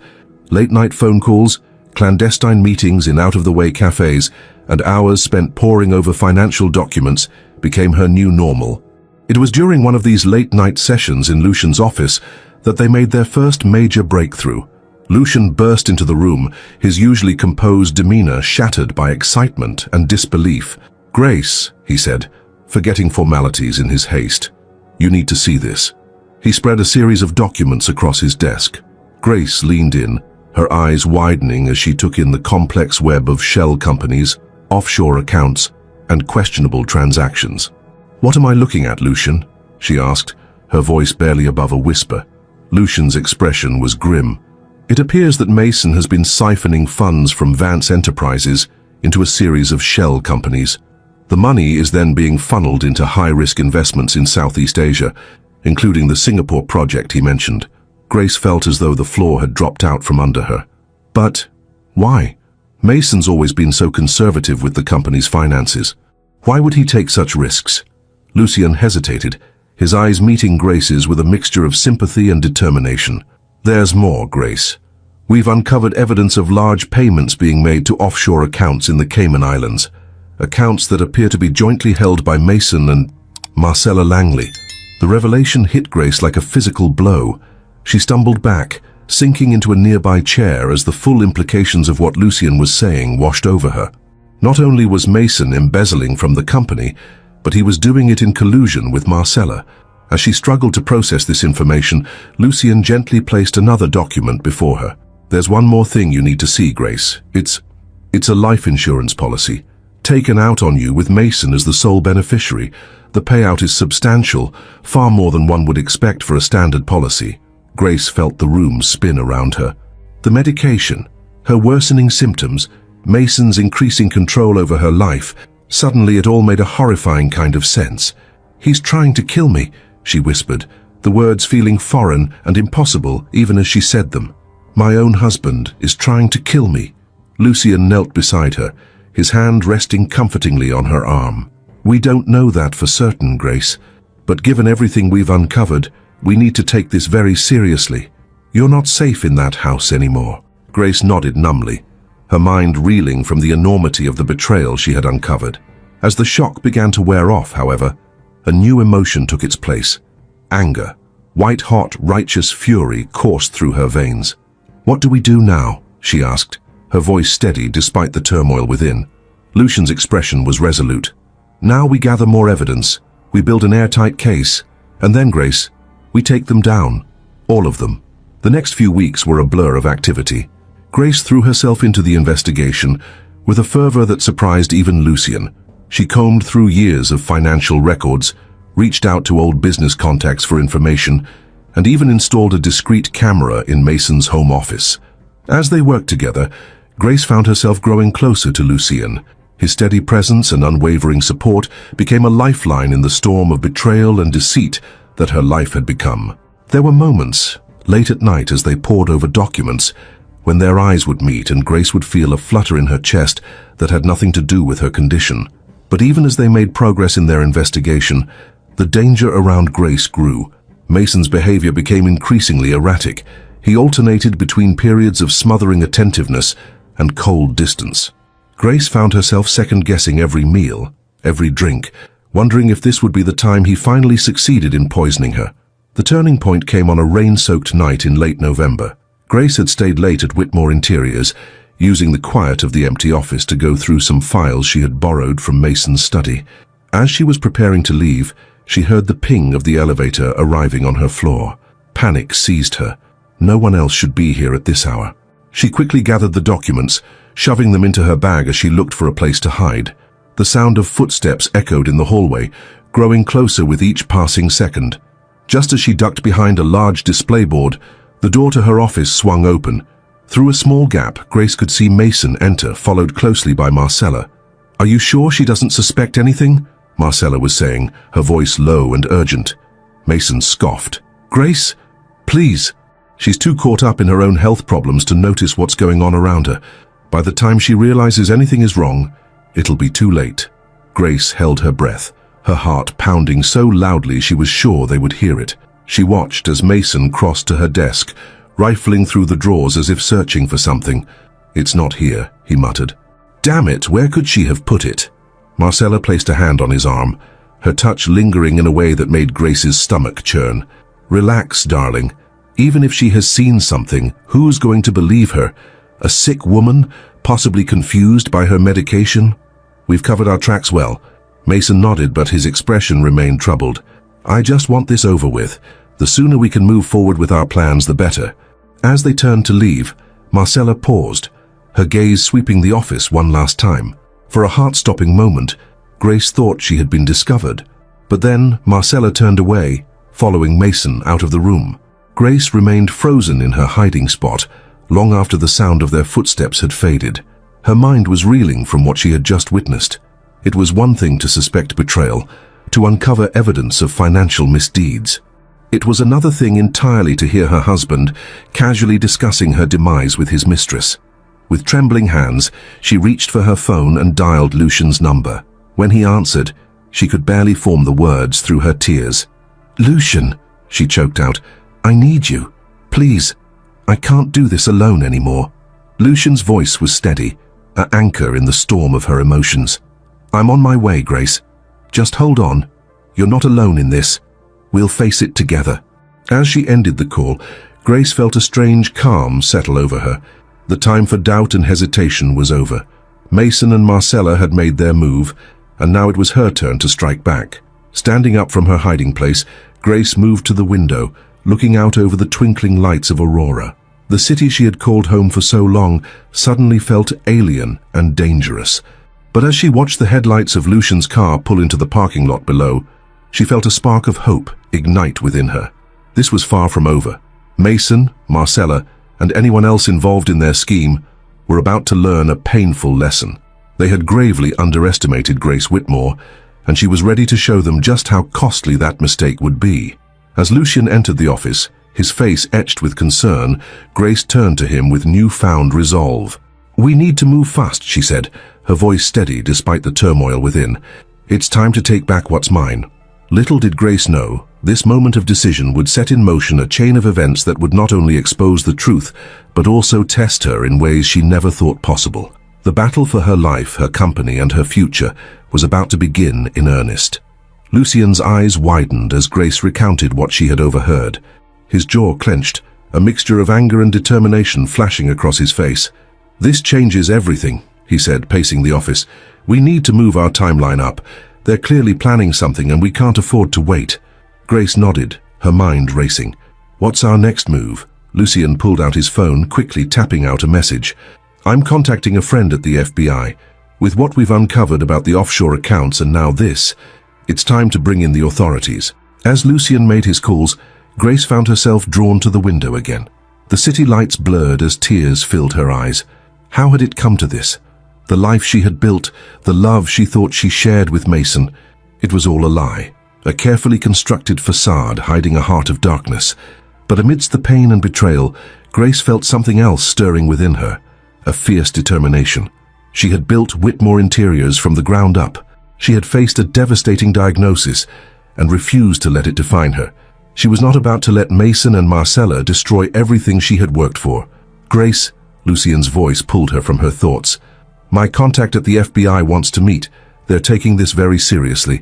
Speaker 1: Late-night phone calls, clandestine meetings in out-of-the-way cafes, and hours spent poring over financial documents became her new normal. It was during one of these late-night sessions in Lucian's office that they made their first major breakthrough. Lucian burst into the room, his usually composed demeanor shattered by excitement and disbelief. "Grace," he said, forgetting formalities in his haste, "you need to see this." He spread a series of documents across his desk. Grace leaned in, her eyes widening as she took in the complex web of shell companies, offshore accounts, and questionable transactions. "What am I looking at, Lucian?" she asked, her voice barely above a whisper. Lucian's expression was grim. "It appears that Mason has been siphoning funds from Vance Enterprises into a series of shell companies. The money is then being funneled into high-risk investments in Southeast Asia, including the Singapore project he mentioned." Grace felt as though the floor had dropped out from under her. "But why? Mason's always been so conservative with the company's finances. Why would he take such risks?" Lucian hesitated, his eyes meeting Grace's with a mixture of sympathy and determination. "There's more, Grace. We've uncovered evidence of large payments being made to offshore accounts in the Cayman Islands, accounts that appear to be jointly held by Mason and Marcella Langley. The revelation hit Grace like a physical blow. She stumbled back, sinking into a nearby chair as the full implications of what Lucien was saying washed over her. Not only was Mason embezzling from the company, but he was doing it in collusion with Marcella. As she struggled to process this information, Lucien gently placed another document before her. "There's one more thing you need to see, Grace. It's a life insurance policy, taken out on you with Mason as the sole beneficiary. The payout is substantial, far more than one would expect for a standard policy." Grace felt the room spin around her. The medication, her worsening symptoms, Mason's increasing control over her life, suddenly it all made a horrifying kind of sense. "He's trying to kill me," she whispered, the words feeling foreign and impossible even as she said them. "My own husband is trying to kill me." Lucien knelt beside her, his hand resting comfortingly on her arm. "We don't know that for certain, Grace, but given everything we've uncovered, we need to take this very seriously. You're not safe in that house anymore." Grace nodded numbly, her mind reeling from the enormity of the betrayal she had uncovered. As the shock began to wear off, however, a new emotion took its place. Anger, white-hot, righteous fury coursed through her veins. "What do we do now?" she asked, her voice steady despite the turmoil within. Lucien's expression was resolute. "Now we gather more evidence, we build an airtight case, and then, Grace, we take them down. All of them." The next few weeks were a blur of activity. Grace threw herself into the investigation with a fervor that surprised even Lucien. She combed through years of financial records, reached out to old business contacts for information, and even installed a discreet camera in Mason's home office. As they worked together, Grace found herself growing closer to Lucien. His steady presence and unwavering support became a lifeline in the storm of betrayal and deceit that her life had become. There were moments, late at night as they pored over documents, when their eyes would meet and Grace would feel a flutter in her chest that had nothing to do with her condition. But even as they made progress in their investigation, the danger around Grace grew. Mason's behavior became increasingly erratic. He alternated between periods of smothering attentiveness and cold distance. Grace found herself second-guessing every meal, every drink, wondering if this would be the time he finally succeeded in poisoning her. The turning point came on a rain-soaked night in late November. Grace had stayed late at Whitmore Interiors, using the quiet of the empty office to go through some files she had borrowed from Mason's study. As she was preparing to leave, she heard the ping of the elevator arriving on her floor. Panic seized her. No one else should be here at this hour. She quickly gathered the documents, shoving them into her bag as she looked for a place to hide. The sound of footsteps echoed in the hallway, growing closer with each passing second. Just as she ducked behind a large display board, the door to her office swung open. Through a small gap, Grace could see Mason enter, followed closely by Marcella. "Are you sure she doesn't suspect anything?" Marcella was saying, her voice low and urgent. Mason scoffed. "Grace, please." She's too caught up in her own health problems to notice what's going on around her. By the time she realizes anything is wrong, it'll be too late. Grace held her breath, her heart pounding so loudly she was sure they would hear it. She watched as Mason crossed to her desk, rifling through the drawers as if searching for something. "It's not here," he muttered. "Damn it, where could she have put it?" Marcella placed a hand on his arm, her touch lingering in a way that made Grace's stomach churn. "Relax, darling. Even if she has seen something, who's going to believe her? A sick woman, possibly confused by her medication? We've covered our tracks well." Mason nodded, but his expression remained troubled. "I just want this over with. The sooner we can move forward with our plans, the better." As they turned to leave, Marcella paused, her gaze sweeping the office one last time. For a heart-stopping moment, Grace thought she had been discovered. But then Marcella turned away, following Mason out of the room. Grace remained frozen in her hiding spot, long after the sound of their footsteps had faded. Her mind was reeling from what she had just witnessed. It was one thing to suspect betrayal, to uncover evidence of financial misdeeds. It was another thing entirely to hear her husband casually discussing her demise with his mistress. With trembling hands, she reached for her phone and dialed Lucien's number. When he answered, she could barely form the words through her tears. "Lucien," she choked out, "I need you. Please, I can't do this alone anymore. Lucian's voice was steady, an anchor in the storm of her emotions. I'm on my way, Grace. Just hold on. You're not alone in this. We'll face it together. As she ended the call, Grace felt a strange calm settle over her. The time for doubt and hesitation was over. Mason and Marcella had made their move, and now it was her turn to strike back. Standing up from her hiding place, Grace moved to the window, looking out over the twinkling lights of Aurora. The city she had called home for so long suddenly felt alien and dangerous. But as she watched the headlights of Lucian's car pull into the parking lot below, she felt a spark of hope ignite within her. This was far from over. Mason, Marcella, and anyone else involved in their scheme were about to learn a painful lesson. They had gravely underestimated Grace Whitmore, and she was ready to show them just how costly that mistake would be. As Lucian entered the office, his face etched with concern, Grace turned to him with newfound resolve. "We need to move fast," she said, her voice steady despite the turmoil within. "It's time to take back what's mine." Little did Grace know, this moment of decision would set in motion a chain of events that would not only expose the truth, but also test her in ways she never thought possible. The battle for her life, her company, and her future was about to begin in earnest. Lucian's eyes widened as Grace recounted what she had overheard. His jaw clenched, a mixture of anger and determination flashing across his face. "This changes everything," he said, pacing the office. "We need to move our timeline up. They're clearly planning something and we can't afford to wait." Grace nodded, her mind racing. "What's our next move?" Lucian pulled out his phone, quickly tapping out a message. "I'm contacting a friend at the FBI. With what we've uncovered about the offshore accounts and now this, it's time to bring in the authorities." As Lucian made his calls, Grace found herself drawn to the window again. The city lights blurred as tears filled her eyes. How had it come to this? The life she had built, the love she thought she shared with Mason, it was all a lie. A carefully constructed facade hiding a heart of darkness. But amidst the pain and betrayal, Grace felt something else stirring within her, a fierce determination. She had built Whitmore Interiors from the ground up. She had faced a devastating diagnosis and refused to let it define her. She was not about to let Mason and Marcella destroy everything she had worked for. "Grace," Lucian's voice pulled her from her thoughts. "My contact at the FBI wants to meet. They're taking this very seriously,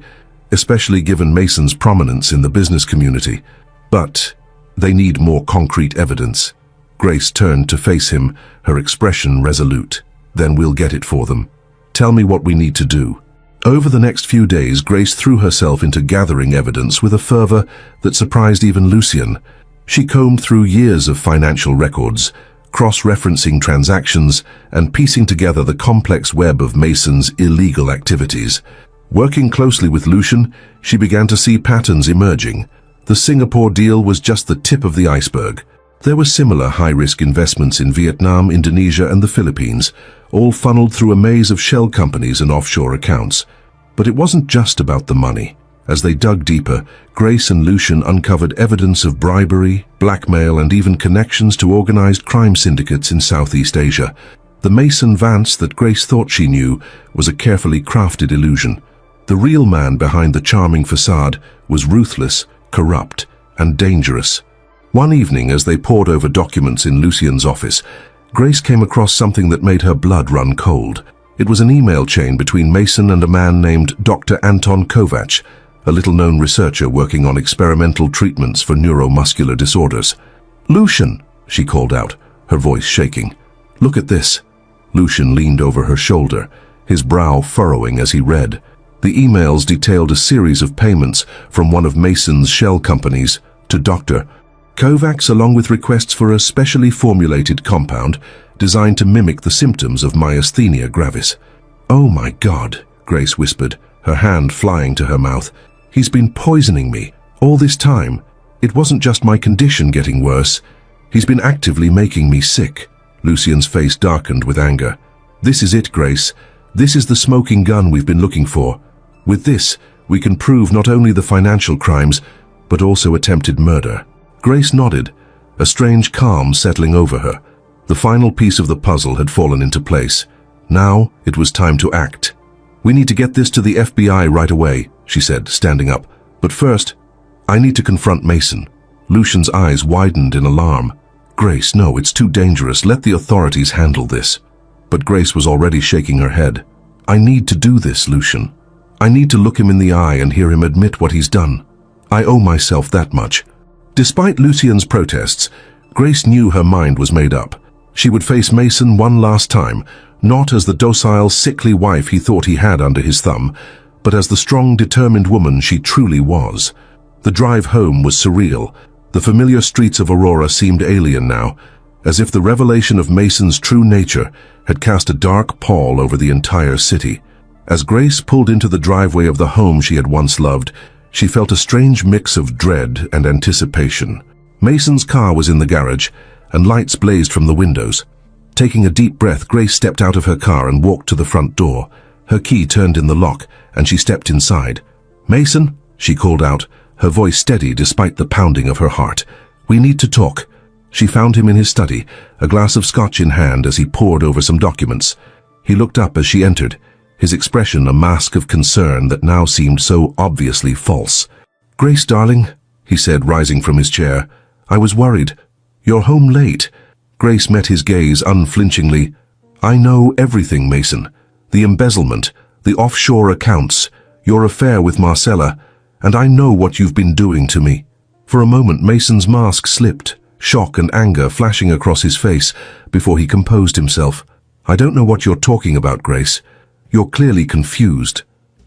Speaker 1: especially given Mason's prominence in the business community. But they need more concrete evidence." Grace turned to face him, her expression resolute. "Then we'll get it for them. Tell me what we need to do." Over the next few days, Grace threw herself into gathering evidence with a fervor that surprised even Lucian. She combed through years of financial records, cross-referencing transactions and piecing together the complex web of Mason's illegal activities. Working closely with Lucian, she began to see patterns emerging. The Singapore deal was just the tip of the iceberg. There were similar high-risk investments in Vietnam, Indonesia, and the Philippines, all funneled through a maze of shell companies and offshore accounts. But it wasn't just about the money. As they dug deeper, Grace and Lucian uncovered evidence of bribery, blackmail, and even connections to organized crime syndicates in Southeast Asia. The Mason Vance that Grace thought she knew was a carefully crafted illusion. The real man behind the charming facade was ruthless, corrupt, and dangerous. One evening, as they pored over documents in Lucian's office, Grace came across something that made her blood run cold. It was an email chain between Mason and a man named Dr. Anton Kovac, a little-known researcher working on experimental treatments for neuromuscular disorders. "Lucian," she called out, her voice shaking. "Look at this." Lucian leaned over her shoulder, his brow furrowing as he read. The emails detailed a series of payments from one of Mason's shell companies to Dr. Kovacs, along with requests for a specially formulated compound designed to mimic the symptoms of myasthenia gravis. "Oh my God," Grace whispered, her hand flying to her mouth. "He's been poisoning me all this time. It wasn't just my condition getting worse. He's been actively making me sick." Lucian's face darkened with anger. "This is it, Grace. This is the smoking gun we've been looking for. With this, we can prove not only the financial crimes, but also attempted murder." Grace nodded, a strange calm settling over her. The final piece of the puzzle had fallen into place. Now it was time to act. "We need to get this to the FBI right away," she said, standing up. "But first, I need to confront Mason." Lucian's eyes widened in alarm. Grace, no, it's too dangerous. Let the authorities handle this. But Grace was already shaking her head. I need to do this, Lucian. I need to look him in the eye and hear him admit what he's done. I owe myself that much. Despite Lucian's protests, Grace knew her mind was made up. She would face Mason one last time, not as the docile, sickly wife he thought he had under his thumb, but as the strong, determined woman she truly was. The drive home was surreal. The familiar streets of Aurora seemed alien now, as if the revelation of Mason's true nature had cast a dark pall over the entire city. As Grace pulled into the driveway of the home she had once loved, she felt a strange mix of dread and anticipation. Mason's car was in the garage, and lights blazed from the windows. Taking a deep breath, Grace stepped out of her car and walked to the front door. Her key turned in the lock, and she stepped inside. "Mason," she called out, her voice steady despite the pounding of her heart. "We need to talk." She found him in his study, a glass of scotch in hand as he pored over some documents. He looked up as she entered, his expression a mask of concern that now seemed so obviously false. "Grace, darling," he said, rising from his chair, "I was worried. You're home late." Grace met his gaze unflinchingly. "I know everything, Mason. The embezzlement, the offshore accounts, your affair with Marcella, and I know what you've been doing to me." For a moment, Mason's mask slipped, shock and anger flashing across his face before he composed himself. "I don't know what you're talking about, Grace. You're clearly confused.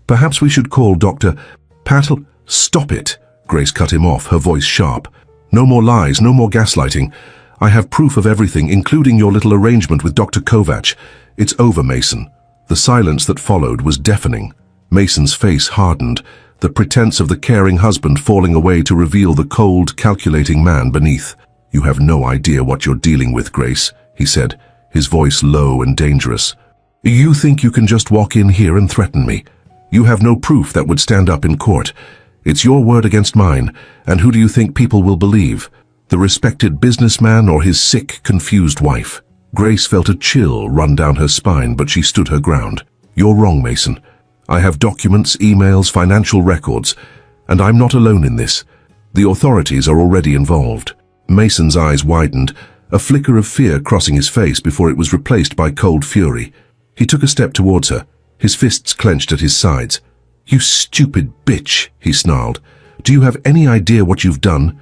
Speaker 1: Perhaps we should call Dr. Patel." "Stop it," Grace cut him off, her voice sharp. "No more lies, no more gaslighting. I have proof of everything, including your little arrangement with Dr. Kovac. It's over, Mason." The silence that followed was deafening. Mason's face hardened, the pretense of the caring husband falling away to reveal the cold, calculating man beneath. "You have no idea what you're dealing with, Grace," he said, his voice low and dangerous. "You think you can just walk in here and threaten me? You have no proof that would stand up in court. It's your word against mine, and who do you think people will believe? The respected businessman or his sick, confused wife?" Grace felt a chill run down her spine, but she stood her ground. "You're wrong, Mason. I have documents, emails, financial records, and I'm not alone in this. The authorities are already involved." Mason's eyes widened, a flicker of fear crossing his face before it was replaced by cold fury. He took a step towards her, his fists clenched at his sides. "You stupid bitch," he snarled. "Do you have any idea what you've done?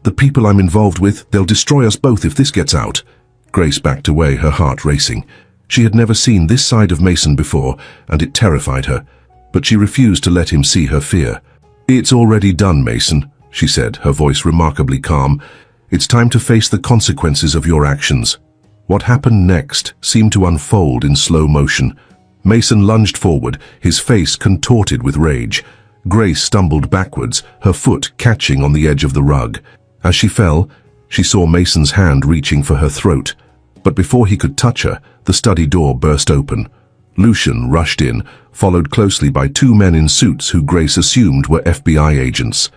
Speaker 1: The people I'm involved with, they'll destroy us both if this gets out." Grace backed away, her heart racing. She had never seen this side of Mason before, and it terrified her. But she refused to let him see her fear. "It's already done, Mason," she said, her voice remarkably calm. "It's time to face the consequences of your actions." What happened next seemed to unfold in slow motion. Mason lunged forward, his face contorted with rage. Grace stumbled backwards, her foot catching on the edge of the rug. As she fell, she saw Mason's hand reaching for her throat. But before he could touch her, the study door burst open. Lucian rushed in, followed closely by two men in suits who Grace assumed were FBI agents.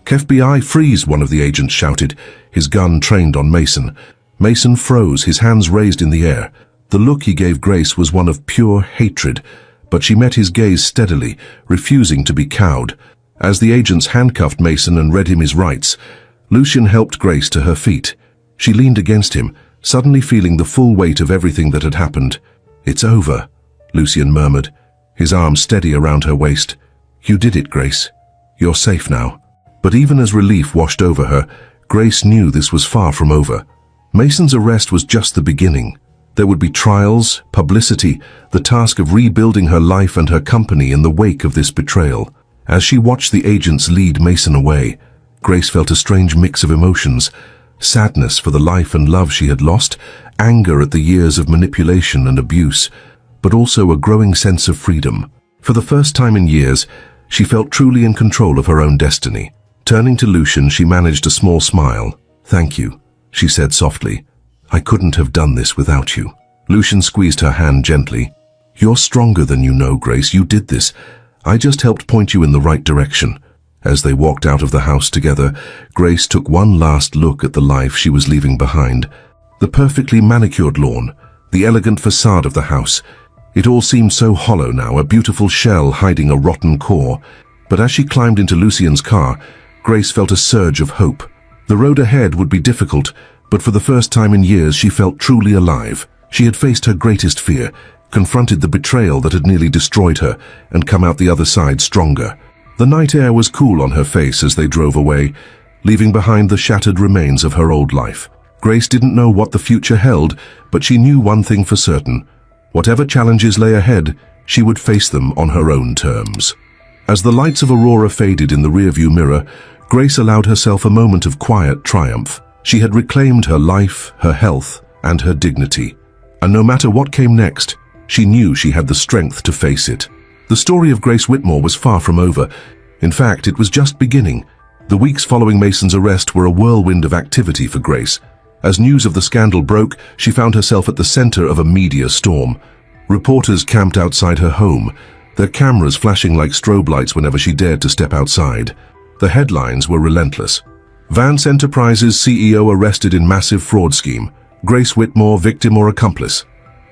Speaker 1: "FBI, freeze!" one of the agents shouted, his gun trained on Mason. Mason froze, his hands raised in the air. The look he gave Grace was one of pure hatred, but she met his gaze steadily, refusing to be cowed. As the agents handcuffed Mason and read him his rights, Lucian helped Grace to her feet. She leaned against him, suddenly feeling the full weight of everything that had happened. "It's over," Lucian murmured, his arms steady around her waist. "You did it, Grace. You're safe now." But even as relief washed over her, Grace knew this was far from over. Mason's arrest was just the beginning. There would be trials, publicity, the task of rebuilding her life and her company in the wake of this betrayal. As she watched the agents lead Mason away, Grace felt a strange mix of emotions: sadness for the life and love she had lost, anger at the years of manipulation and abuse, but also a growing sense of freedom. For the first time in years, she felt truly in control of her own destiny. Turning to Lucian, she managed a small smile. "Thank you," she said softly. "I couldn't have done this without you." Lucian squeezed her hand gently. "You're stronger than you know, Grace. You did this. I just helped point you in the right direction." As they walked out of the house together, Grace took one last look at the life she was leaving behind. The perfectly manicured lawn, the elegant facade of the house. It all seemed so hollow now, a beautiful shell hiding a rotten core. But as she climbed into Lucian's car, Grace felt a surge of hope. The road ahead would be difficult, But for the first time in years, she felt truly alive. She had faced her greatest fear, confronted the betrayal that had nearly destroyed her, and come out the other side stronger. The night air was cool on her face as they drove away, leaving behind the shattered remains of her old life. Grace didn't know what the future held, but she knew one thing for certain. Whatever challenges lay ahead, she would face them on her own terms. As the lights of Aurora faded in the rearview mirror, Grace allowed herself a moment of quiet triumph. She had reclaimed her life, her health, and her dignity. And no matter what came next, she knew she had the strength to face it. The story of Grace Whitmore was far from over. In fact, it was just beginning. The weeks following Mason's arrest were a whirlwind of activity for Grace. As news of the scandal broke, she found herself at the center of a media storm. Reporters camped outside her home, their cameras flashing like strobe lights whenever she dared to step outside. The headlines were relentless. Vance Enterprises CEO arrested in massive fraud scheme. Grace Whitmore victim or accomplice.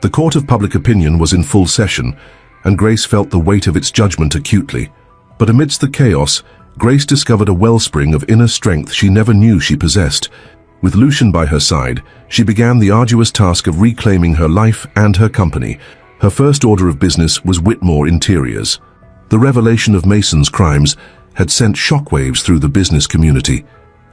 Speaker 1: The court of public opinion was in full session, and Grace felt the weight of its judgment acutely. But amidst the chaos, Grace discovered a wellspring of inner strength she never knew she possessed. With Lucian by her side, she began the arduous task of reclaiming her life and her company. Her first order of business was Whitmore Interiors. The revelation of Mason's crimes had sent shockwaves through the business community,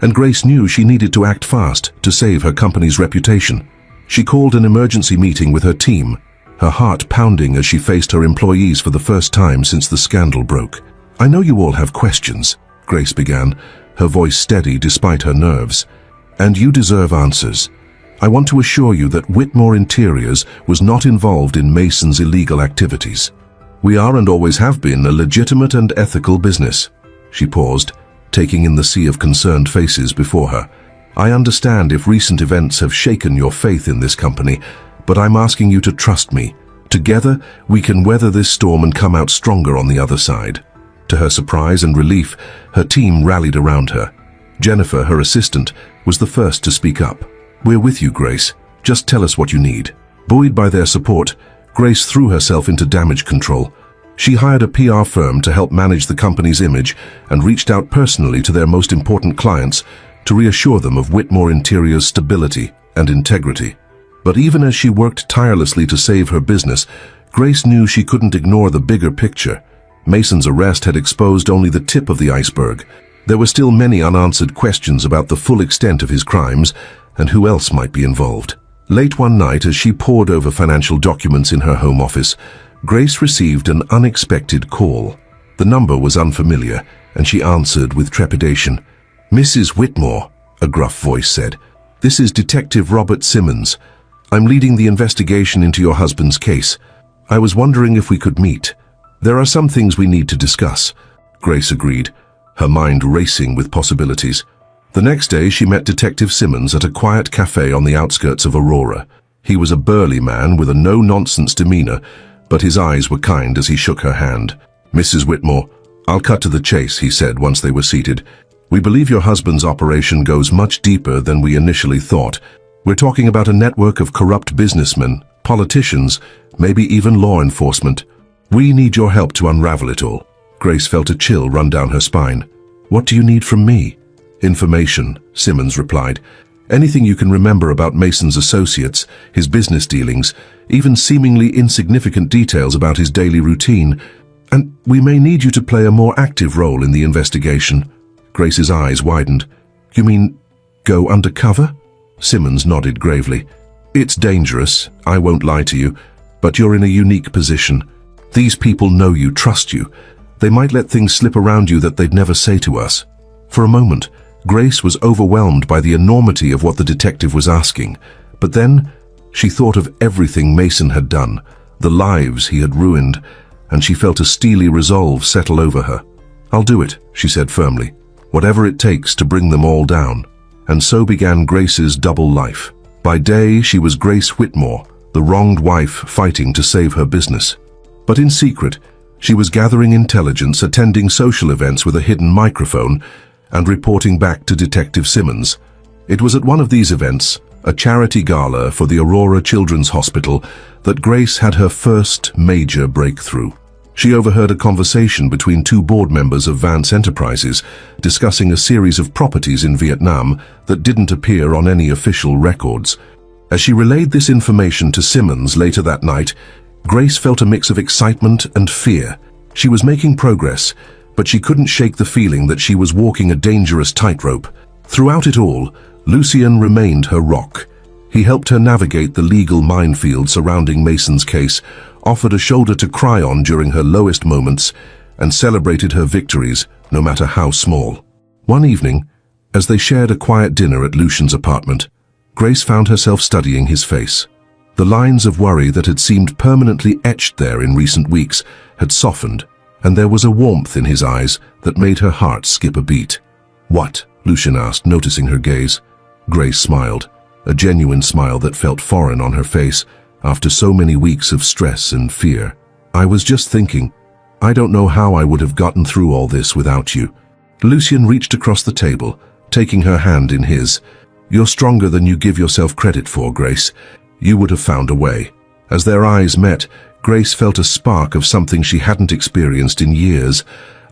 Speaker 1: and Grace knew she needed to act fast to save her company's reputation. She called an emergency meeting with her team, her heart pounding as she faced her employees for the first time since the scandal broke. "I know you all have questions," Grace began, her voice steady despite her nerves. "And you deserve answers. I want to assure you that Whitmore Interiors was not involved in Mason's illegal activities. We are and always have been a legitimate and ethical business." She paused, taking in the sea of concerned faces before her. "I understand if recent events have shaken your faith in this company, but I'm asking you to trust me. Together, we can weather this storm and come out stronger on the other side." To her surprise and relief, her team rallied around her. Jennifer, her assistant, was the first to speak up. "We're with you, Grace. Just tell us what you need." Buoyed by their support, Grace threw herself into damage control. She hired a PR firm to help manage the company's image and reached out personally to their most important clients to reassure them of Whitmore Interiors' stability and integrity. But even as she worked tirelessly to save her business, Grace knew she couldn't ignore the bigger picture. Mason's arrest had exposed only the tip of the iceberg. There were still many unanswered questions about the full extent of his crimes and who else might be involved. Late one night, as she pored over financial documents in her home office, Grace received an unexpected call. The number was unfamiliar, and she answered with trepidation. "Mrs. Whitmore," a gruff voice said. "This is Detective Robert Simmons. I'm leading the investigation into your husband's case. I was wondering if we could meet. There are some things we need to discuss." Grace agreed, her mind racing with possibilities. The next day, she met Detective Simmons at a quiet cafe on the outskirts of Aurora. He was a burly man with a no-nonsense demeanor, but his eyes were kind as he shook her hand. "Mrs. Whitmore, I'll cut to the chase," he said once they were seated. "We believe your husband's operation goes much deeper than we initially thought. We're talking about a network of corrupt businessmen, politicians, maybe even law enforcement. We need your help to unravel it all." Grace felt a chill run down her spine. "What do you need from me?" "Information," Simmons replied. "Anything you can remember about Mason's associates, his business dealings, even seemingly insignificant details about his daily routine. And we may need you to play a more active role in the investigation." Grace's eyes widened. "You mean go undercover?" Simmons nodded gravely. "It's dangerous, I won't lie to you, but you're in a unique position. These people know you, trust you. They might let things slip around you that they'd never say to us." For a moment, Grace was overwhelmed by the enormity of what the detective was asking. But then, she thought of everything Mason had done, the lives he had ruined, and she felt a steely resolve settle over her. "I'll do it," she said firmly, "whatever it takes to bring them all down." And so began Grace's double life. By day, she was Grace Whitmore, the wronged wife fighting to save her business. But in secret, she was gathering intelligence, attending social events with a hidden microphone, and reporting back to Detective Simmons. It was at one of these events, a charity gala for the Aurora Children's Hospital, that Grace had her first major breakthrough. She overheard a conversation between two board members of Vance Enterprises discussing a series of properties in Vietnam that didn't appear on any official records. As she relayed this information to Simmons later that night, Grace felt a mix of excitement and fear. She was making progress, but she couldn't shake the feeling that she was walking a dangerous tightrope. Throughout it all, Lucien remained her rock. He helped her navigate the legal minefield surrounding Mason's case, offered a shoulder to cry on during her lowest moments, and celebrated her victories, no matter how small. One evening, as they shared a quiet dinner at Lucien's apartment, Grace found herself studying his face. The lines of worry that had seemed permanently etched there in recent weeks had softened, and there was a warmth in his eyes that made her heart skip a beat. "What?" Lucien asked, noticing her gaze. Grace smiled, a genuine smile that felt foreign on her face after so many weeks of stress and fear. "I was just thinking, I don't know how I would have gotten through all this without you." Lucien reached across the table, taking her hand in his. "You're stronger than you give yourself credit for, Grace. You would have found a way." As their eyes met, Grace felt a spark of something she hadn't experienced in years,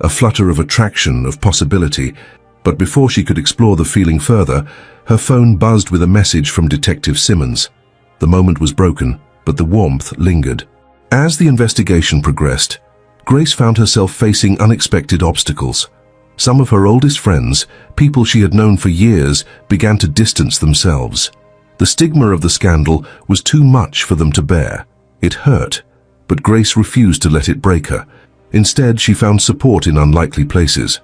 Speaker 1: a flutter of attraction, of possibility. But before she could explore the feeling further, her phone buzzed with a message from Detective Simmons. The moment was broken, but the warmth lingered. As the investigation progressed, Grace found herself facing unexpected obstacles. Some of her oldest friends, people she had known for years, began to distance themselves. The stigma of the scandal was too much for them to bear. It hurt, but Grace refused to let it break her. Instead, she found support in unlikely places.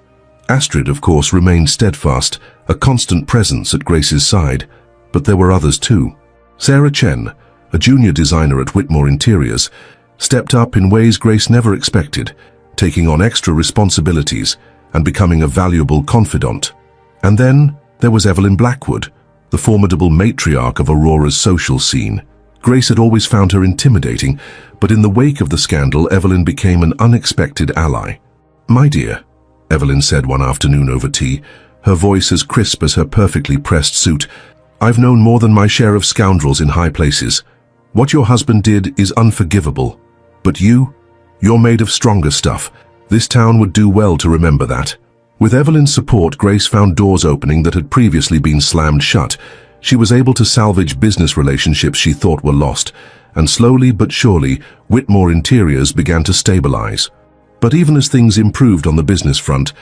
Speaker 1: Astrid, of course, remained steadfast, a constant presence at Grace's side, but there were others too. Sarah Chen, a junior designer at Whitmore Interiors, stepped up in ways Grace never expected, taking on extra responsibilities and becoming a valuable confidant. And then there was Evelyn Blackwood, the formidable matriarch of Aurora's social scene. Grace had always found her intimidating, but in the wake of the scandal, Evelyn became an unexpected ally. "My dear," Evelyn said one afternoon over tea, her voice as crisp as her perfectly pressed suit, "I've known more than my share of scoundrels in high places. What your husband did is unforgivable. But you're made of stronger stuff. This town would do well to remember that." With Evelyn's support, Grace found doors opening that had previously been slammed shut. She was able to salvage business relationships she thought were lost, and slowly but surely, Whitmore Interiors began to stabilize. But even as things improved on the business front,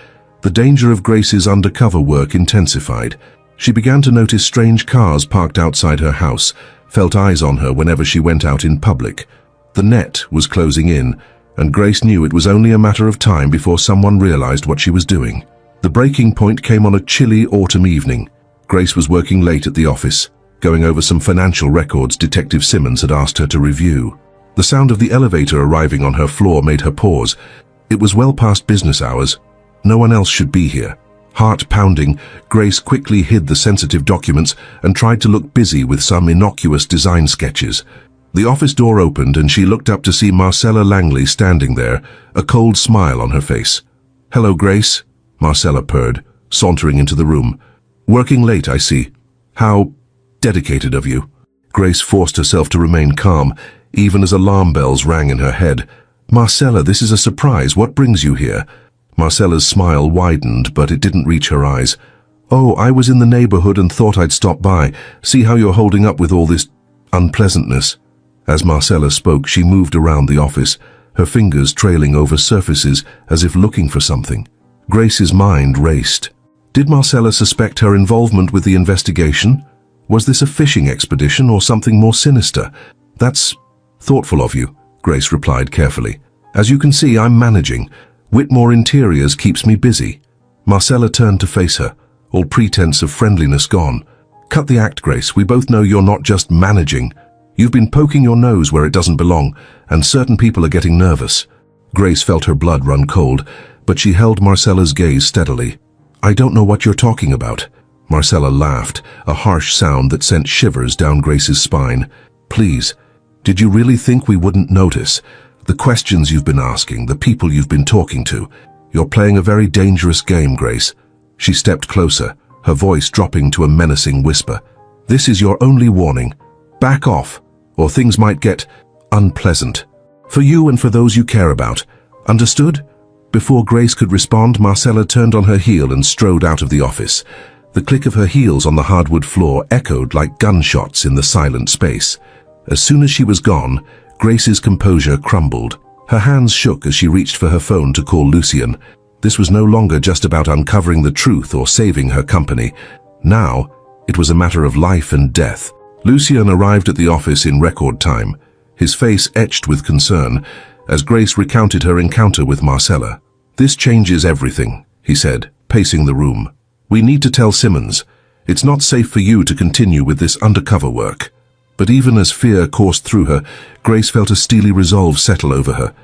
Speaker 1: the danger of Grace's undercover work intensified. She began to notice strange cars parked outside her house, felt eyes on her whenever she went out in public. The net was closing in, and Grace knew it was only a matter of time before someone realized what she was doing. The breaking point came on a chilly autumn evening. Grace was working late at the office, going over some financial records Detective Simmons had asked her to review. The sound of the elevator arriving on her floor made her pause. It was well past business hours. No one else should be here. Heart pounding, Grace quickly hid the sensitive documents and tried to look busy with some innocuous design sketches. The office door opened and she looked up to see Marcella Langley standing there, a cold smile on her face. "Hello, Grace," Marcella purred, sauntering into the room. "Working late, I see. How dedicated of you." Grace forced herself to remain calm, even as alarm bells rang in her head. "Marcella, this is a surprise. What brings you here?" Marcella's smile widened, but it didn't reach her eyes. "Oh, I was in the neighborhood and thought I'd stop by, see how you're holding up with all this unpleasantness." As Marcella spoke, she moved around the office, her fingers trailing over surfaces as if looking for something. Grace's mind raced. Did Marcella suspect her involvement with the investigation? Was this a fishing expedition or something more sinister? "That's thoughtful of you," Grace replied carefully. "As you can see, I'm managing. Whitmore Interiors keeps me busy." Marcella turned to face her, all pretense of friendliness gone. "Cut the act, Grace. We both know you're not just managing. You've been poking your nose where it doesn't belong, and certain people are getting nervous." Grace felt her blood run cold, but she held Marcella's gaze steadily. "I don't know what you're talking about." Marcella laughed, a harsh sound that sent shivers down Grace's spine. "Please, did you really think we wouldn't notice? The questions you've been asking, the people you've been talking to. You're playing a very dangerous game, Grace." She stepped closer, her voice dropping to a menacing whisper. "This is your only warning. Back off, or things might get unpleasant. For you and for those you care about, Understood? Before Grace could respond, Marcella turned on her heel and strode out of the office. The click of her heels on the hardwood floor echoed like gunshots in the silent space. As soon as she was gone, Grace's composure crumbled. Her hands shook as she reached for her phone to call Lucien. This was no longer just about uncovering the truth or saving her company. Now, it was a matter of life and death. Lucien arrived at the office in record time, his face etched with concern, as Grace recounted her encounter with Marcella. "This changes everything," he said, pacing the room. "We need to tell Simmons. It's not safe for you to continue with this undercover work." But even as fear coursed through her, Grace felt a steely resolve settle over her.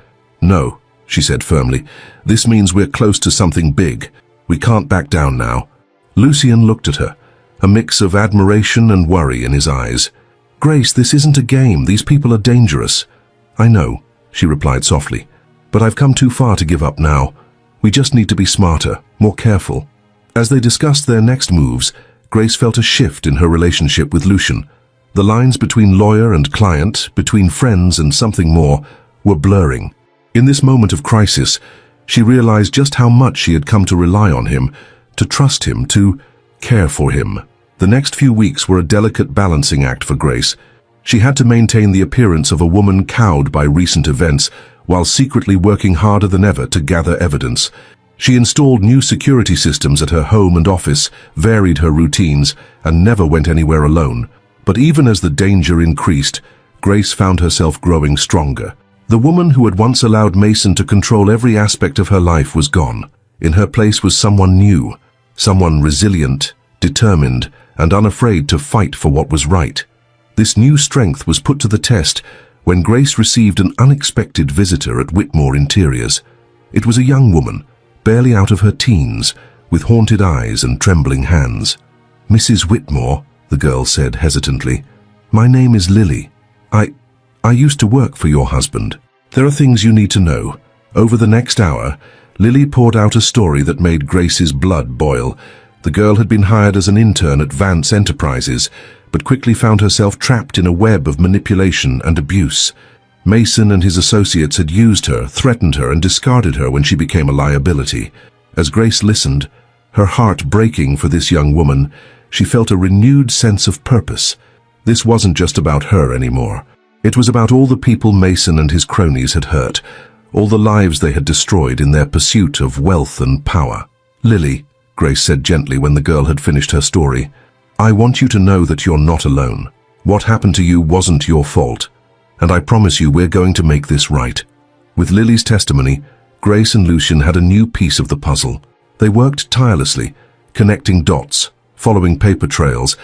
Speaker 1: "No," she said firmly. "This means we're close to something big. We can't back down now." Lucien looked at her, a mix of admiration and worry in his eyes. "Grace, this isn't a game. These people are dangerous." "I know," she replied softly, "but I've come too far to give up now. We just need to be smarter, more careful." As they discussed their next moves, Grace felt a shift in her relationship with Lucien. The lines between lawyer and client, between friends and something more, were blurring. In this moment of crisis, she realized just how much she had come to rely on him, to trust him, to care for him. The next few weeks were a delicate balancing act for Grace. She had to maintain the appearance of a woman cowed by recent events, while secretly working harder than ever to gather evidence. She installed new security systems at her home and office, varied her routines, and never went anywhere alone. But even as the danger increased, Grace found herself growing stronger. The woman who had once allowed Mason to control every aspect of her life was gone. In her place was someone new, someone resilient, determined, and unafraid to fight for what was right. This new strength was put to the test when Grace received an unexpected visitor at Whitmore Interiors. It was a young woman, barely out of her teens, with haunted eyes and trembling hands. "Mrs. Whitmore," the girl said hesitantly, "my name is Lily. I used to work for your husband. There are things you need to know." Over the next hour, Lily poured out a story that made Grace's blood boil. The girl had been hired as an intern at Vance Enterprises, but quickly found herself trapped in a web of manipulation and abuse. Mason and his associates had used her, threatened her, and discarded her when she became a liability. As Grace listened, her heart breaking for this young woman, she felt a renewed sense of purpose. This wasn't just about her anymore. It was about all the people Mason and his cronies had hurt, all the lives they had destroyed in their pursuit of wealth and power. "Lily," Grace said gently when the girl had finished her story, "I want you to know that you're not alone. What happened to you wasn't your fault, and I promise you we're going to make this right." With Lily's testimony, Grace and Lucien had a new piece of the puzzle. They worked tirelessly, connecting dots, following paper trails,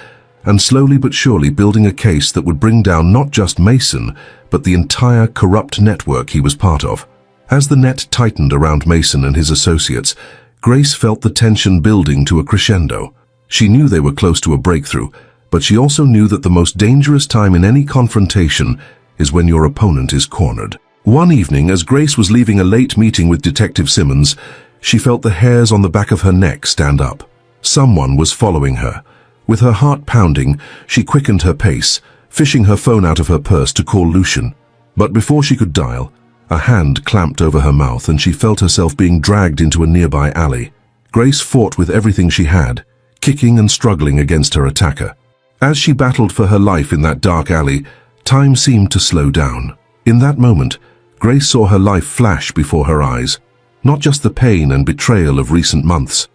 Speaker 1: and slowly but surely building a case that would bring down not just Mason, but the entire corrupt network he was part of. As the net tightened around Mason and his associates, Grace felt the tension building to a crescendo. She knew they were close to a breakthrough, but she also knew that the most dangerous time in any confrontation is when your opponent is cornered. One evening, as Grace was leaving a late meeting with Detective Simmons, she felt the hairs on the back of her neck stand up. Someone was following her. With her heart pounding, she quickened her pace, fishing her phone out of her purse to call Lucien. But before she could dial, a hand clamped over her mouth and she felt herself being dragged into a nearby alley. Grace fought with everything she had, kicking and struggling against her attacker. As she battled for her life in that dark alley, time seemed to slow down. In that moment, Grace saw her life flash before her eyes. Not just the pain and betrayal of recent months,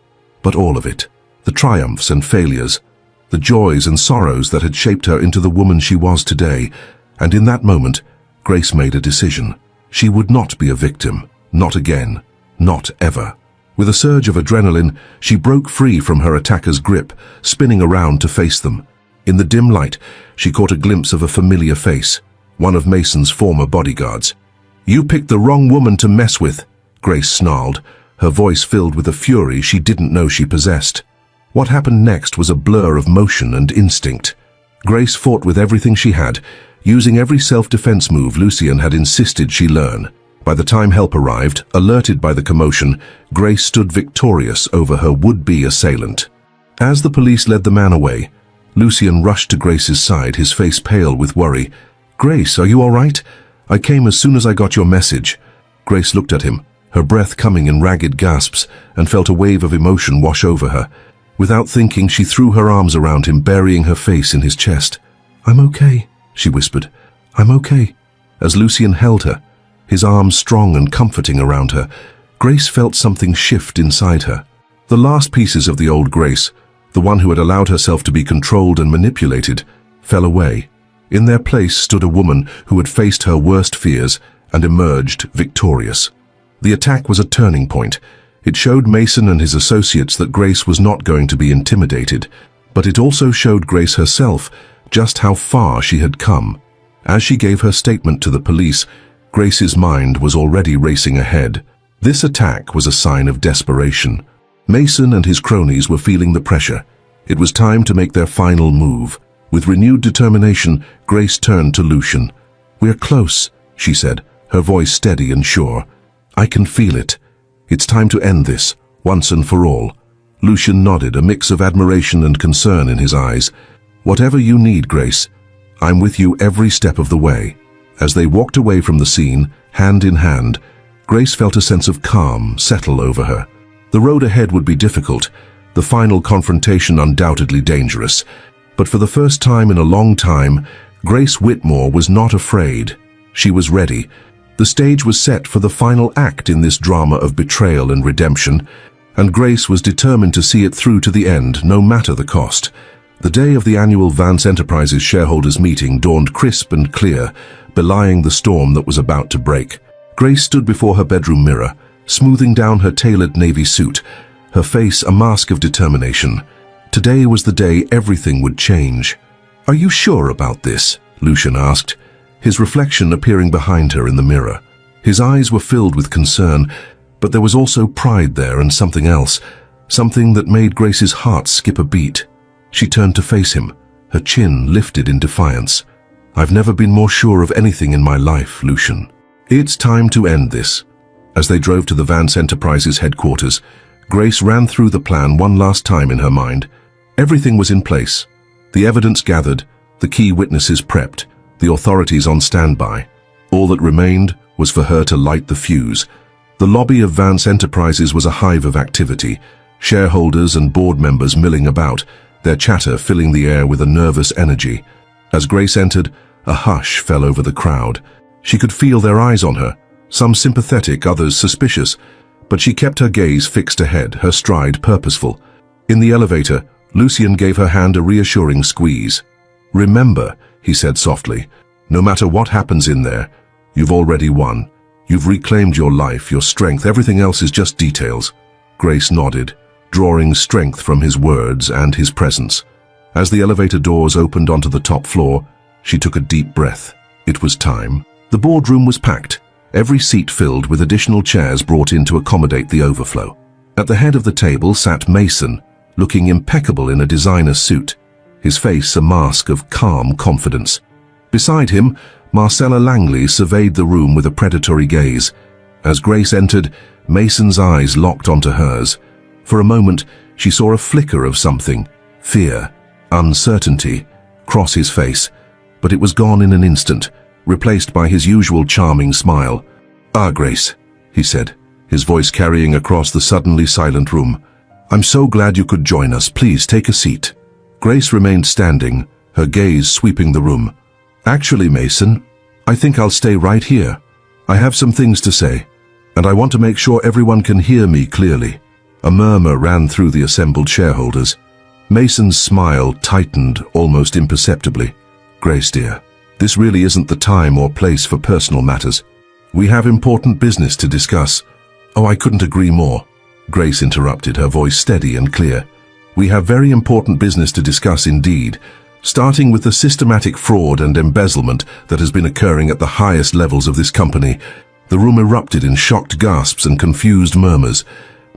Speaker 1: but all of it. The triumphs and failures, the joys and sorrows that had shaped her into the woman she was today. And in that moment, Grace made a decision. She would not be a victim. Not again. Not ever. With a surge of adrenaline, she broke free from her attacker's grip, spinning around to face them. In the dim light, she caught a glimpse of a familiar face, one of Mason's former bodyguards. "You picked the wrong woman to mess with," Grace snarled, her voice filled with a fury she didn't know she possessed. What happened next was a blur of motion and instinct. Grace fought with everything she had, using every self-defense move Lucien had insisted she learn. By the time help arrived, alerted by the commotion, Grace stood victorious over her would-be assailant. As the police led the man away, Lucien rushed to Grace's side, his face pale with worry. "Grace, are you all right? I came as soon as I got your message." Grace looked at him, her breath coming in ragged gasps, and felt a wave of emotion wash over her. Without thinking, she threw her arms around him, burying her face in his chest. "I'm okay," she whispered. "I'm okay." As Lucien held her, his arms strong and comforting around her, Grace felt something shift inside her. The last pieces of the old Grace, the one who had allowed herself to be controlled and manipulated, fell away. In their place stood a woman who had faced her worst fears and emerged victorious. The attack was a turning point. It showed Mason and his associates that Grace was not going to be intimidated, but it also showed Grace herself just how far she had come. As she gave her statement to the police, Grace's mind was already racing ahead. This attack was a sign of desperation. Mason and his cronies were feeling the pressure. It was time to make their final move. With renewed determination, Grace turned to Lucien. "We're close," she said, her voice steady and sure. "I can feel it. It's time to end this, once and for all." Lucien nodded, a mix of admiration and concern in his eyes. "Whatever you need, Grace, I'm with you every step of the way." As they walked away from the scene, hand in hand, Grace felt a sense of calm settle over her. The road ahead would be difficult, the final confrontation undoubtedly dangerous. But for the first time in a long time, Grace Whitmore was not afraid. She was ready. The stage was set for the final act in this drama of betrayal and redemption, and Grace was determined to see it through to the end, no matter the cost. The day of the annual Vance Enterprises shareholders meeting dawned crisp and clear, belying the storm that was about to break. Grace stood before her bedroom mirror, smoothing down her tailored navy suit, her face a mask of determination. Today was the day everything would change. "Are you sure about this?" Lucien asked, his reflection appearing behind her in the mirror. His eyes were filled with concern, but there was also pride there and something else, something that made Grace's heart skip a beat. She turned to face him, her chin lifted in defiance. "I've never been more sure of anything in my life, Lucien. It's time to end this." As they drove to the Vance Enterprises headquarters, Grace ran through the plan one last time in her mind. Everything was in place. The evidence gathered, the key witnesses prepped, the authorities on standby. All that remained was for her to light the fuse. The lobby of Vance Enterprises was a hive of activity, shareholders and board members milling about, their chatter filling the air with a nervous energy. As Grace entered, a hush fell over the crowd. She could feel their eyes on her, some sympathetic, others suspicious, but she kept her gaze fixed ahead, her stride purposeful. In the elevator, Lucien gave her hand a reassuring squeeze. "Remember," he said softly, "no matter what happens in there, you've already won. You've reclaimed your life, your strength, everything else is just details." Grace nodded, drawing strength from his words and his presence. As the elevator doors opened onto the top floor, she took a deep breath. It was time. The boardroom was packed, every seat filled with additional chairs brought in to accommodate the overflow. At the head of the table sat Mason, looking impeccable in a designer suit, his face a mask of calm confidence. Beside him, Marcella Langley surveyed the room with a predatory gaze. As Grace entered, Mason's eyes locked onto hers. For a moment, she saw a flicker of something, fear, uncertainty, cross his face, but it was gone in an instant, replaced by his usual charming smile. "Ah, Grace," he said, his voice carrying across the suddenly silent room. "I'm so glad you could join us. Please take a seat." Grace remained standing, her gaze sweeping the room. "Actually, Mason, I think I'll stay right here. I have some things to say, and I want to make sure everyone can hear me clearly." A murmur ran through the assembled shareholders. Mason's smile tightened almost imperceptibly. "Grace, dear, this really isn't the time or place for personal matters. We have important business to discuss." "Oh, I couldn't agree more," Grace interrupted, her voice steady and clear. "We have very important business to discuss indeed, starting with the systematic fraud and embezzlement that has been occurring at the highest levels of this company." The room erupted in shocked gasps and confused murmurs.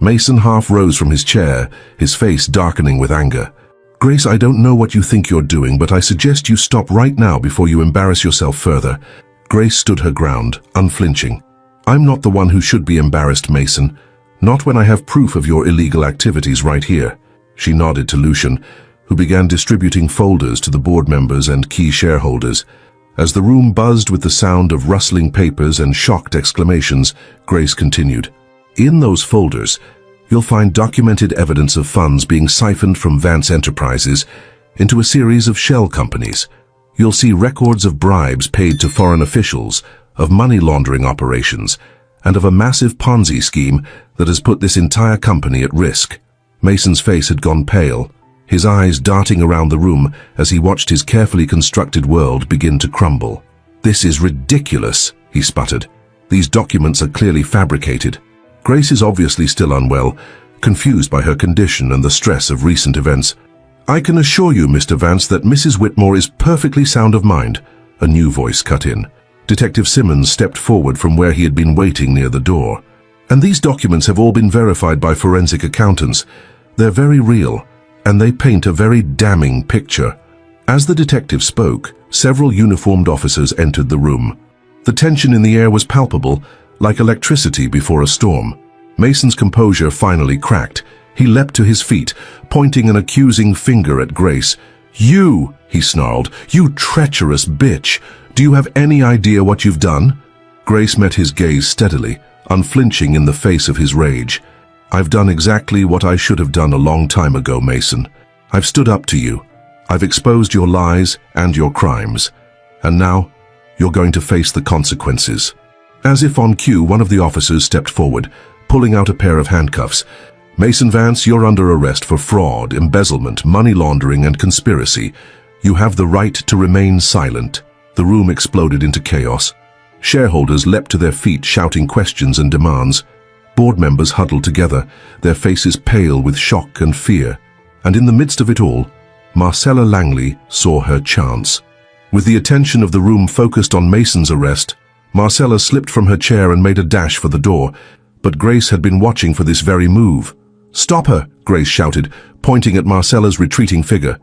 Speaker 1: Mason half rose from his chair, his face darkening with anger. "Grace, I don't know what you think you're doing, but I suggest you stop right now before you embarrass yourself further." Grace stood her ground, unflinching. "I'm not the one who should be embarrassed, Mason. Not when I have proof of your illegal activities right here." She nodded to Lucien, who began distributing folders to the board members and key shareholders. As the room buzzed with the sound of rustling papers and shocked exclamations, Grace continued. In those folders, you'll find documented evidence of funds being siphoned from Vance Enterprises into a series of shell companies. You'll see records of bribes paid to foreign officials, of money laundering operations, and of a massive Ponzi scheme that has put this entire company at risk. Mason's face had gone pale, his eyes darting around the room as he watched his carefully constructed world begin to crumble. "This is ridiculous," he sputtered. "These documents are clearly fabricated." Grace is obviously still unwell, confused by her condition and the stress of recent events. "I can assure you, Mr. Vance, that Mrs. Whitmore is perfectly sound of mind," a new voice cut in. Detective Simmons stepped forward from where he had been waiting near the door. "And these documents have all been verified by forensic accountants. They're very real, and they paint a very damning picture." As the detective spoke, several uniformed officers entered the room. The tension in the air was palpable, like electricity before a storm. Mason's composure finally cracked. He leapt to his feet, pointing an accusing finger at Grace. "You," he snarled, "you treacherous bitch! Do you have any idea what you've done?" Grace met his gaze steadily, unflinching in the face of his rage. "I've done exactly what I should have done a long time ago, Mason. I've stood up to you. I've exposed your lies and your crimes. And now, you're going to face the consequences." As if on cue, one of the officers stepped forward, pulling out a pair of handcuffs. "Mason Vance, you're under arrest for fraud, embezzlement, money laundering, and conspiracy. You have the right to remain silent." The room exploded into chaos. Shareholders leapt to their feet, shouting questions and demands. Board members huddled together, their faces pale with shock and fear. And in the midst of it all, Marcella Langley saw her chance. With the attention of the room focused on Mason's arrest, Marcella slipped from her chair and made a dash for the door, but Grace had been watching for this very move. "Stop her!" Grace shouted, pointing at Marcella's retreating figure.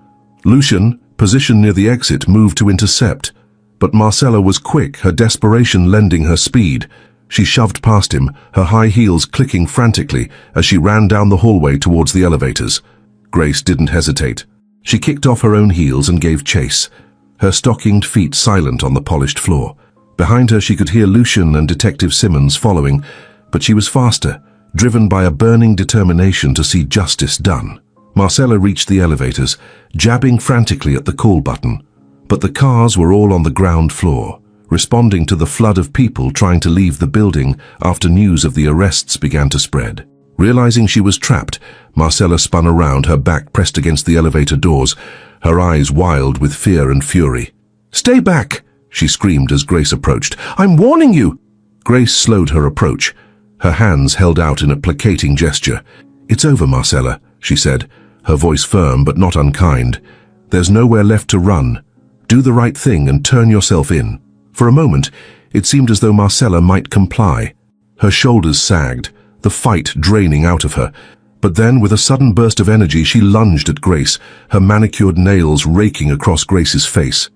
Speaker 1: Lucian, positioned near the exit, moved to intercept. But Marcella was quick, her desperation lending her speed. She shoved past him, her high heels clicking frantically as she ran down the hallway towards the elevators. Grace didn't hesitate. She kicked off her own heels and gave chase, her stockinged feet silent on the polished floor. Behind her she could hear Lucian and Detective Simmons following, but she was faster, driven by a burning determination to see justice done. Marcella reached the elevators, jabbing frantically at the call button. But the cars were all on the ground floor, responding to the flood of people trying to leave the building after news of the arrests began to spread. Realizing she was trapped, Marcella spun around, her back pressed against the elevator doors, her eyes wild with fear and fury. "Stay back!" she screamed as Grace approached. "I'm warning you!" Grace slowed her approach, her hands held out in a placating gesture. "It's over, Marcella," she said, her voice firm but not unkind. "There's nowhere left to run. Do the right thing and turn yourself in." For a moment, it seemed as though Marcella might comply. Her shoulders sagged, the fight draining out of her. But then, with a sudden burst of energy, she lunged at Grace, her manicured nails raking across Grace's face.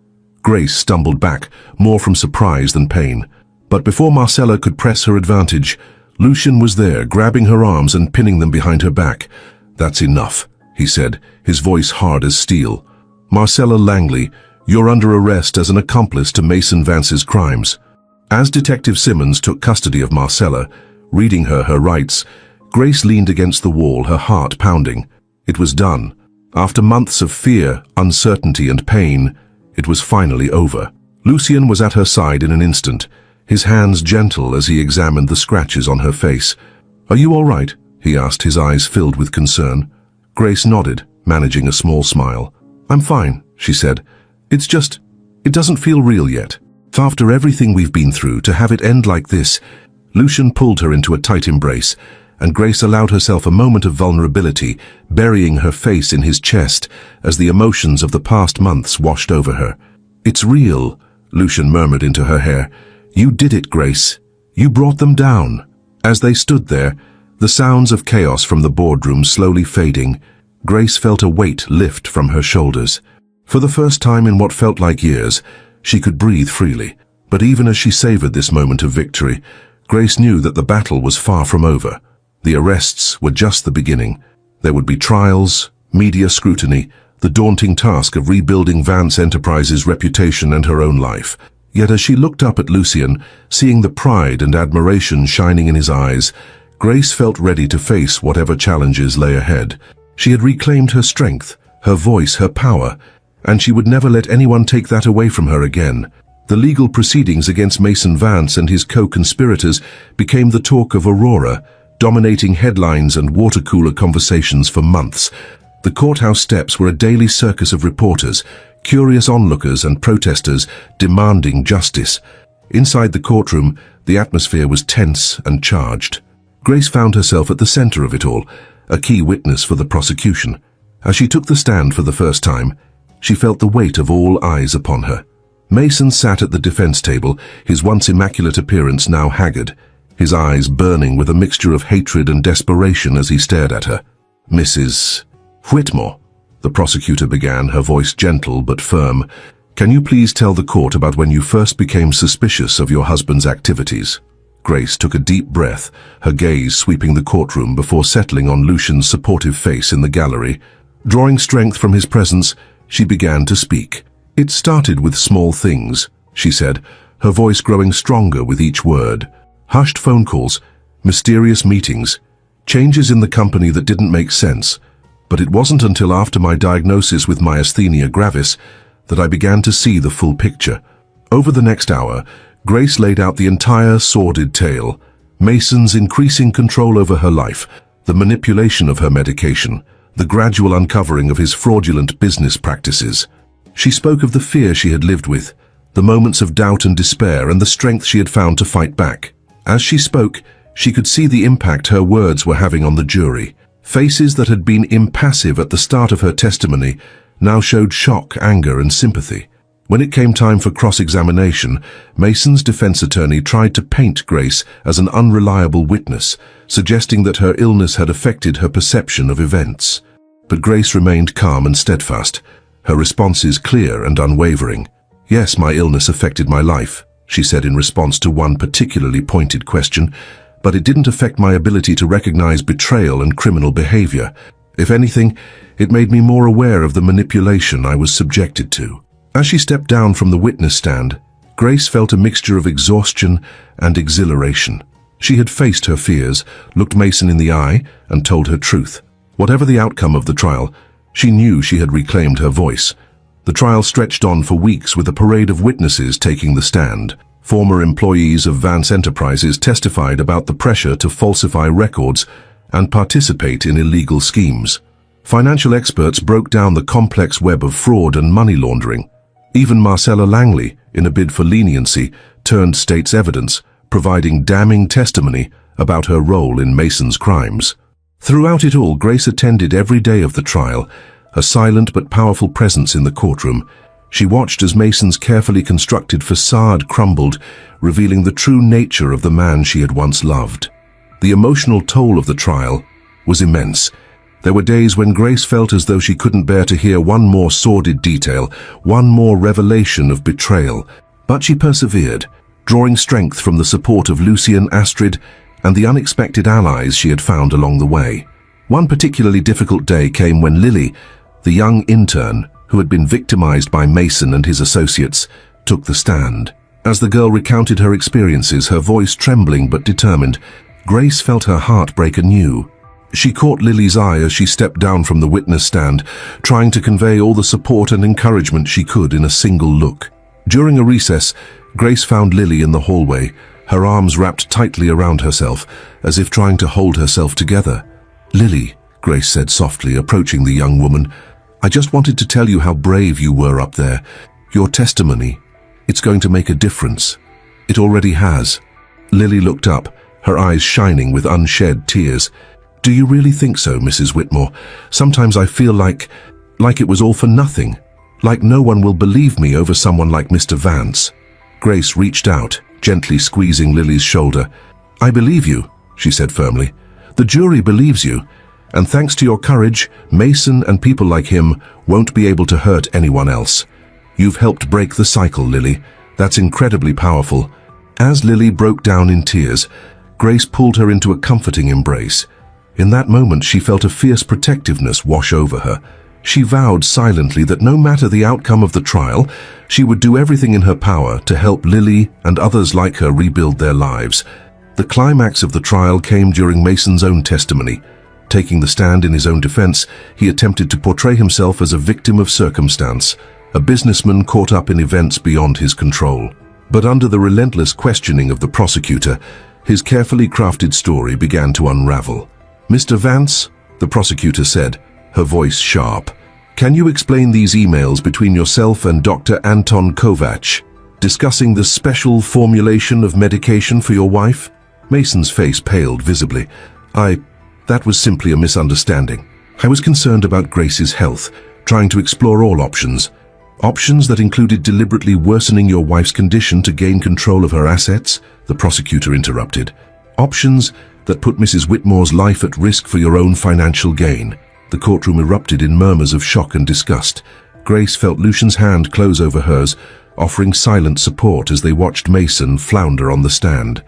Speaker 1: Grace stumbled back, more from surprise than pain. But before Marcella could press her advantage, Lucian was there, grabbing her arms and pinning them behind her back. "That's enough," he said, his voice hard as steel. "Marcella Langley, you're under arrest as an accomplice to Mason Vance's crimes." As Detective Simmons took custody of Marcella, reading her rights, Grace leaned against the wall, her heart pounding. It was done. After months of fear, uncertainty, and pain, it was finally over. Lucian was at her side in an instant, his hands gentle as he examined the scratches on her face. "Are you all right?" he asked, his eyes filled with concern. Grace nodded, managing a small smile. "I'm fine," she said. "It's just, it doesn't feel real yet." After everything we've been through, to have it end like this. Lucian pulled her into a tight embrace, and Grace allowed herself a moment of vulnerability, burying her face in his chest as the emotions of the past months washed over her. "It's real," Lucian murmured into her hair. "You did it, Grace. You brought them down." As they stood there, the sounds of chaos from the boardroom slowly fading, Grace felt a weight lift from her shoulders. For the first time in what felt like years, she could breathe freely. But even as she savored this moment of victory, Grace knew that the battle was far from over. The arrests were just the beginning. There would be trials, media scrutiny, the daunting task of rebuilding Vance Enterprises' reputation and her own life. Yet as she looked up at Lucian, seeing the pride and admiration shining in his eyes, Grace felt ready to face whatever challenges lay ahead. She had reclaimed her strength, her voice, her power, and she would never let anyone take that away from her again. The legal proceedings against Mason Vance and his co-conspirators became the talk of Aurora, dominating headlines and water-cooler conversations for months. The courthouse steps were a daily circus of reporters, curious onlookers and protesters demanding justice. Inside the courtroom, the atmosphere was tense and charged. Grace found herself at the center of it all, a key witness for the prosecution. As she took the stand for the first time, she felt the weight of all eyes upon her. Mason sat at the defense table, his once immaculate appearance now haggard, his eyes burning with a mixture of hatred and desperation as he stared at her. "Mrs. Whitmore," the prosecutor began, her voice gentle but firm, "can you please tell the court about when you first became suspicious of your husband's activities?" Grace took a deep breath, her gaze sweeping the courtroom before settling on Lucian's supportive face in the gallery. Drawing strength from his presence, she began to speak. "It started with small things," she said, her voice growing stronger with each word. "Hushed phone calls, mysterious meetings, changes in the company that didn't make sense. But it wasn't until after my diagnosis with myasthenia gravis that I began to see the full picture." Over the next hour, Grace laid out the entire sordid tale: Mason's increasing control over her life, the manipulation of her medication, the gradual uncovering of his fraudulent business practices. She spoke of the fear she had lived with, the moments of doubt and despair, and the strength she had found to fight back. As she spoke, she could see the impact her words were having on the jury. Faces that had been impassive at the start of her testimony now showed shock, anger, and sympathy. When it came time for cross-examination, Mason's defense attorney tried to paint Grace as an unreliable witness, suggesting that her illness had affected her perception of events. But Grace remained calm and steadfast, her responses clear and unwavering. "Yes, my illness affected my life," she said in response to one particularly pointed question, "but it didn't affect my ability to recognize betrayal and criminal behavior. If anything, it made me more aware of the manipulation I was subjected to." As she stepped down from the witness stand, Grace felt a mixture of exhaustion and exhilaration. She had faced her fears, looked Mason in the eye, and told her truth. Whatever the outcome of the trial, she knew she had reclaimed her voice. The trial stretched on for weeks with a parade of witnesses taking the stand. Former employees of Vance Enterprises testified about the pressure to falsify records and participate in illegal schemes. Financial experts broke down the complex web of fraud and money laundering. Even Marcella Langley, in a bid for leniency, turned state's evidence, providing damning testimony about her role in Mason's crimes. Throughout it all, Grace attended every day of the trial, a silent but powerful presence in the courtroom. She watched as Mason's carefully constructed facade crumbled, revealing the true nature of the man she had once loved. The emotional toll of the trial was immense. There were days when Grace felt as though she couldn't bear to hear one more sordid detail, one more revelation of betrayal. But she persevered, drawing strength from the support of Lucian, Astrid, and the unexpected allies she had found along the way. One particularly difficult day came when Lily, the young intern who had been victimized by Mason and his associates, took the stand. As the girl recounted her experiences, her voice trembling but determined, Grace felt her heart break anew. She caught Lily's eye as she stepped down from the witness stand, trying to convey all the support and encouragement she could in a single look. During a recess, Grace found Lily in the hallway, her arms wrapped tightly around herself, as if trying to hold herself together. "Lily," Grace said softly, approaching the young woman, "I just wanted to tell you how brave you were up there. Your testimony, it's going to make a difference. It already has." Lily looked up, her eyes shining with unshed tears. "Do you really think so, Mrs. Whitmore? Sometimes I feel like it was all for nothing. Like no one will believe me over someone like Mr. Vance." Grace reached out, gently squeezing Lily's shoulder. "I believe you," she said firmly. "The jury believes you, and thanks to your courage, Mason and people like him won't be able to hurt anyone else. You've helped break the cycle, Lily. That's incredibly powerful." As Lily broke down in tears, Grace pulled her into a comforting embrace. In that moment, she felt a fierce protectiveness wash over her. She vowed silently that no matter the outcome of the trial, she would do everything in her power to help Lily and others like her rebuild their lives. The climax of the trial came during Mason's own testimony. Taking the stand in his own defense, he attempted to portray himself as a victim of circumstance, a businessman caught up in events beyond his control. But under the relentless questioning of the prosecutor, his carefully crafted story began to unravel. "Mr. Vance," the prosecutor said, her voice sharp, "can you explain these emails between yourself and Dr. Anton Kovac, discussing the special formulation of medication for your wife?" Mason's face paled visibly. That was simply a misunderstanding. I was concerned about Grace's health, trying to explore all options. Options that included deliberately worsening your wife's condition to gain control of her assets, the prosecutor interrupted. Options that put Mrs. Whitmore's life at risk for your own financial gain. The courtroom erupted in murmurs of shock and disgust. Grace felt Lucian's hand close over hers, offering silent support as they watched Mason flounder on the stand.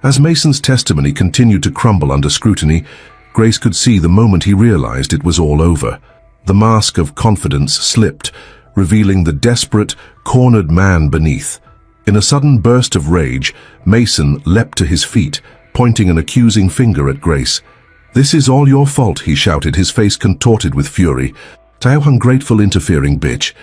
Speaker 1: As Mason's testimony continued to crumble under scrutiny, Grace could see the moment he realized it was all over. The mask of confidence slipped, revealing the desperate, cornered man beneath. In a sudden burst of rage, Mason leapt to his feet, pointing an accusing finger at Grace. "This is all your fault," he shouted, his face contorted with fury. "You ungrateful, interfering bitch.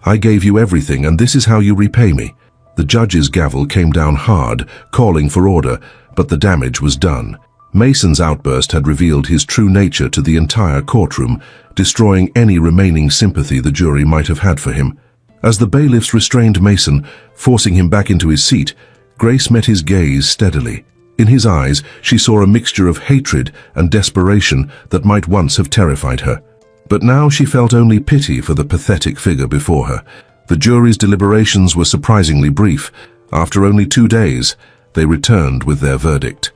Speaker 1: I gave you everything, and this is how you repay me." The judge's gavel came down hard, calling for order, but the damage was done. Mason's outburst had revealed his true nature to the entire courtroom, destroying any remaining sympathy the jury might have had for him. As the bailiffs restrained Mason, forcing him back into his seat, Grace met his gaze steadily. In his eyes, she saw a mixture of hatred and desperation that might once have terrified her. But now she felt only pity for the pathetic figure before her. The jury's deliberations were surprisingly brief. After only 2 days, they returned with their verdict.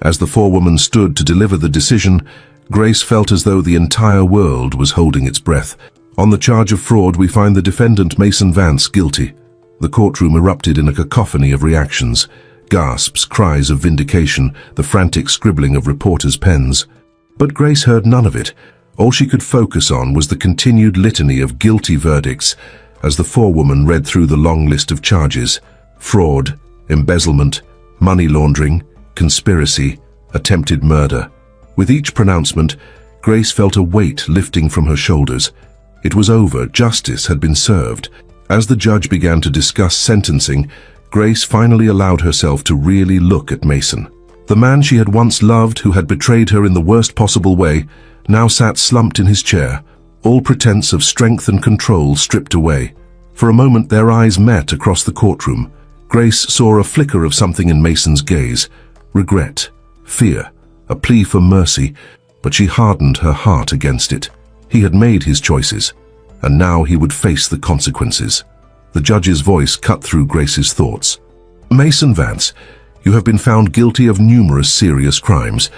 Speaker 1: As the forewoman stood to deliver the decision, Grace felt as though the entire world was holding its breath. On the charge of fraud, we find the defendant Mason Vance guilty. The courtroom erupted in a cacophony of reactions. Gasps, cries of vindication, the frantic scribbling of reporters' pens. But Grace heard none of it. All she could focus on was the continued litany of guilty verdicts as the forewoman read through the long list of charges: fraud, embezzlement, money laundering, conspiracy, attempted murder. With each pronouncement, Grace felt a weight lifting from her shoulders. It was over, justice had been served. As the judge began to discuss sentencing, Grace finally allowed herself to really look at Mason. The man she had once loved, who had betrayed her in the worst possible way, now sat slumped in his chair, all pretense of strength and control stripped away. For a moment their eyes met across the courtroom. Grace saw a flicker of something in Mason's gaze: regret, fear, a plea for mercy, but she hardened her heart against it. He had made his choices, and now he would face the consequences. The judge's voice cut through Grace's thoughts. "Mason Vance, you have been found guilty of numerous serious crimes.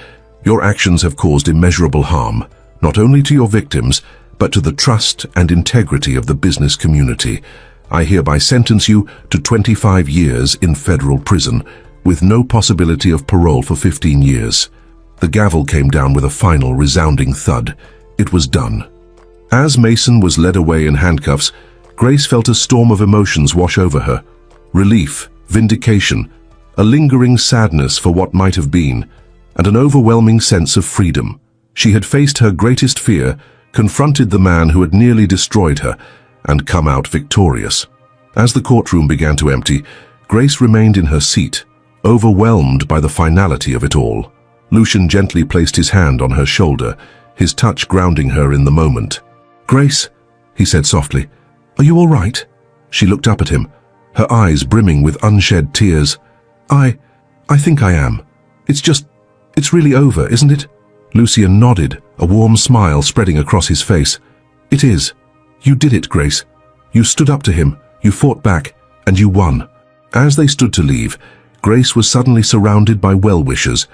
Speaker 1: Your actions have caused immeasurable harm, not only to your victims, but to the trust and integrity of the business community. I hereby sentence you to 25 years in federal prison, with no possibility of parole for 15 years. The gavel came down with a final resounding thud. It was done. As Mason was led away in handcuffs, Grace felt a storm of emotions wash over her. Relief, vindication, a lingering sadness for what might have been, and an overwhelming sense of freedom. She had faced her greatest fear, confronted the man who had nearly destroyed her, and come out victorious. As the courtroom began to empty, Grace remained in her seat, overwhelmed by the finality of it all. Lucian gently placed his hand on her shoulder, his touch grounding her in the moment. "Grace," he said softly, "are you all right?" She looked up at him, her eyes brimming with unshed tears. I think I am. It's really over, isn't it?" Lucian nodded, a warm smile spreading across his face. "It is. You did it, Grace. You stood up to him, you fought back, and you won." As they stood to leave, Grace was suddenly surrounded by well-wishers,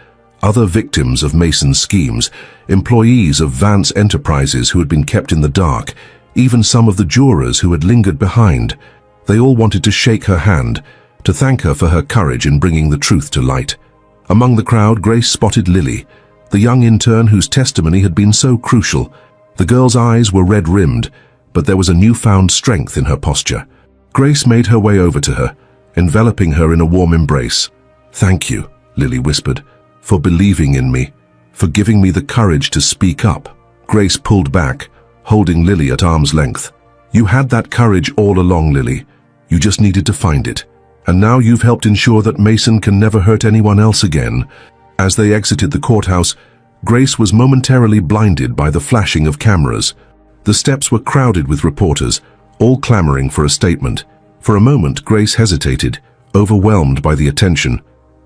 Speaker 1: other victims of Mason's schemes, employees of Vance Enterprises who had been kept in the dark, even some of the jurors who had lingered behind. They all wanted to shake her hand, to thank her for her courage in bringing the truth to light. Among the crowd, Grace spotted Lily, the young intern whose testimony had been so crucial. The girl's eyes were red-rimmed, but there was a newfound strength in her posture. Grace made her way over to her, enveloping her in a warm embrace. "Thank you," Lily whispered, "for believing in me, for giving me the courage to speak up." Grace pulled back, holding Lily at arm's length. "You had that courage all along, Lily. You just needed to find it. And now you've helped ensure that Mason can never hurt anyone else again." As they exited the courthouse, Grace was momentarily blinded by the flashing of cameras. The steps were crowded with reporters, all clamoring for a statement. For a moment, Grace hesitated, overwhelmed by the attention.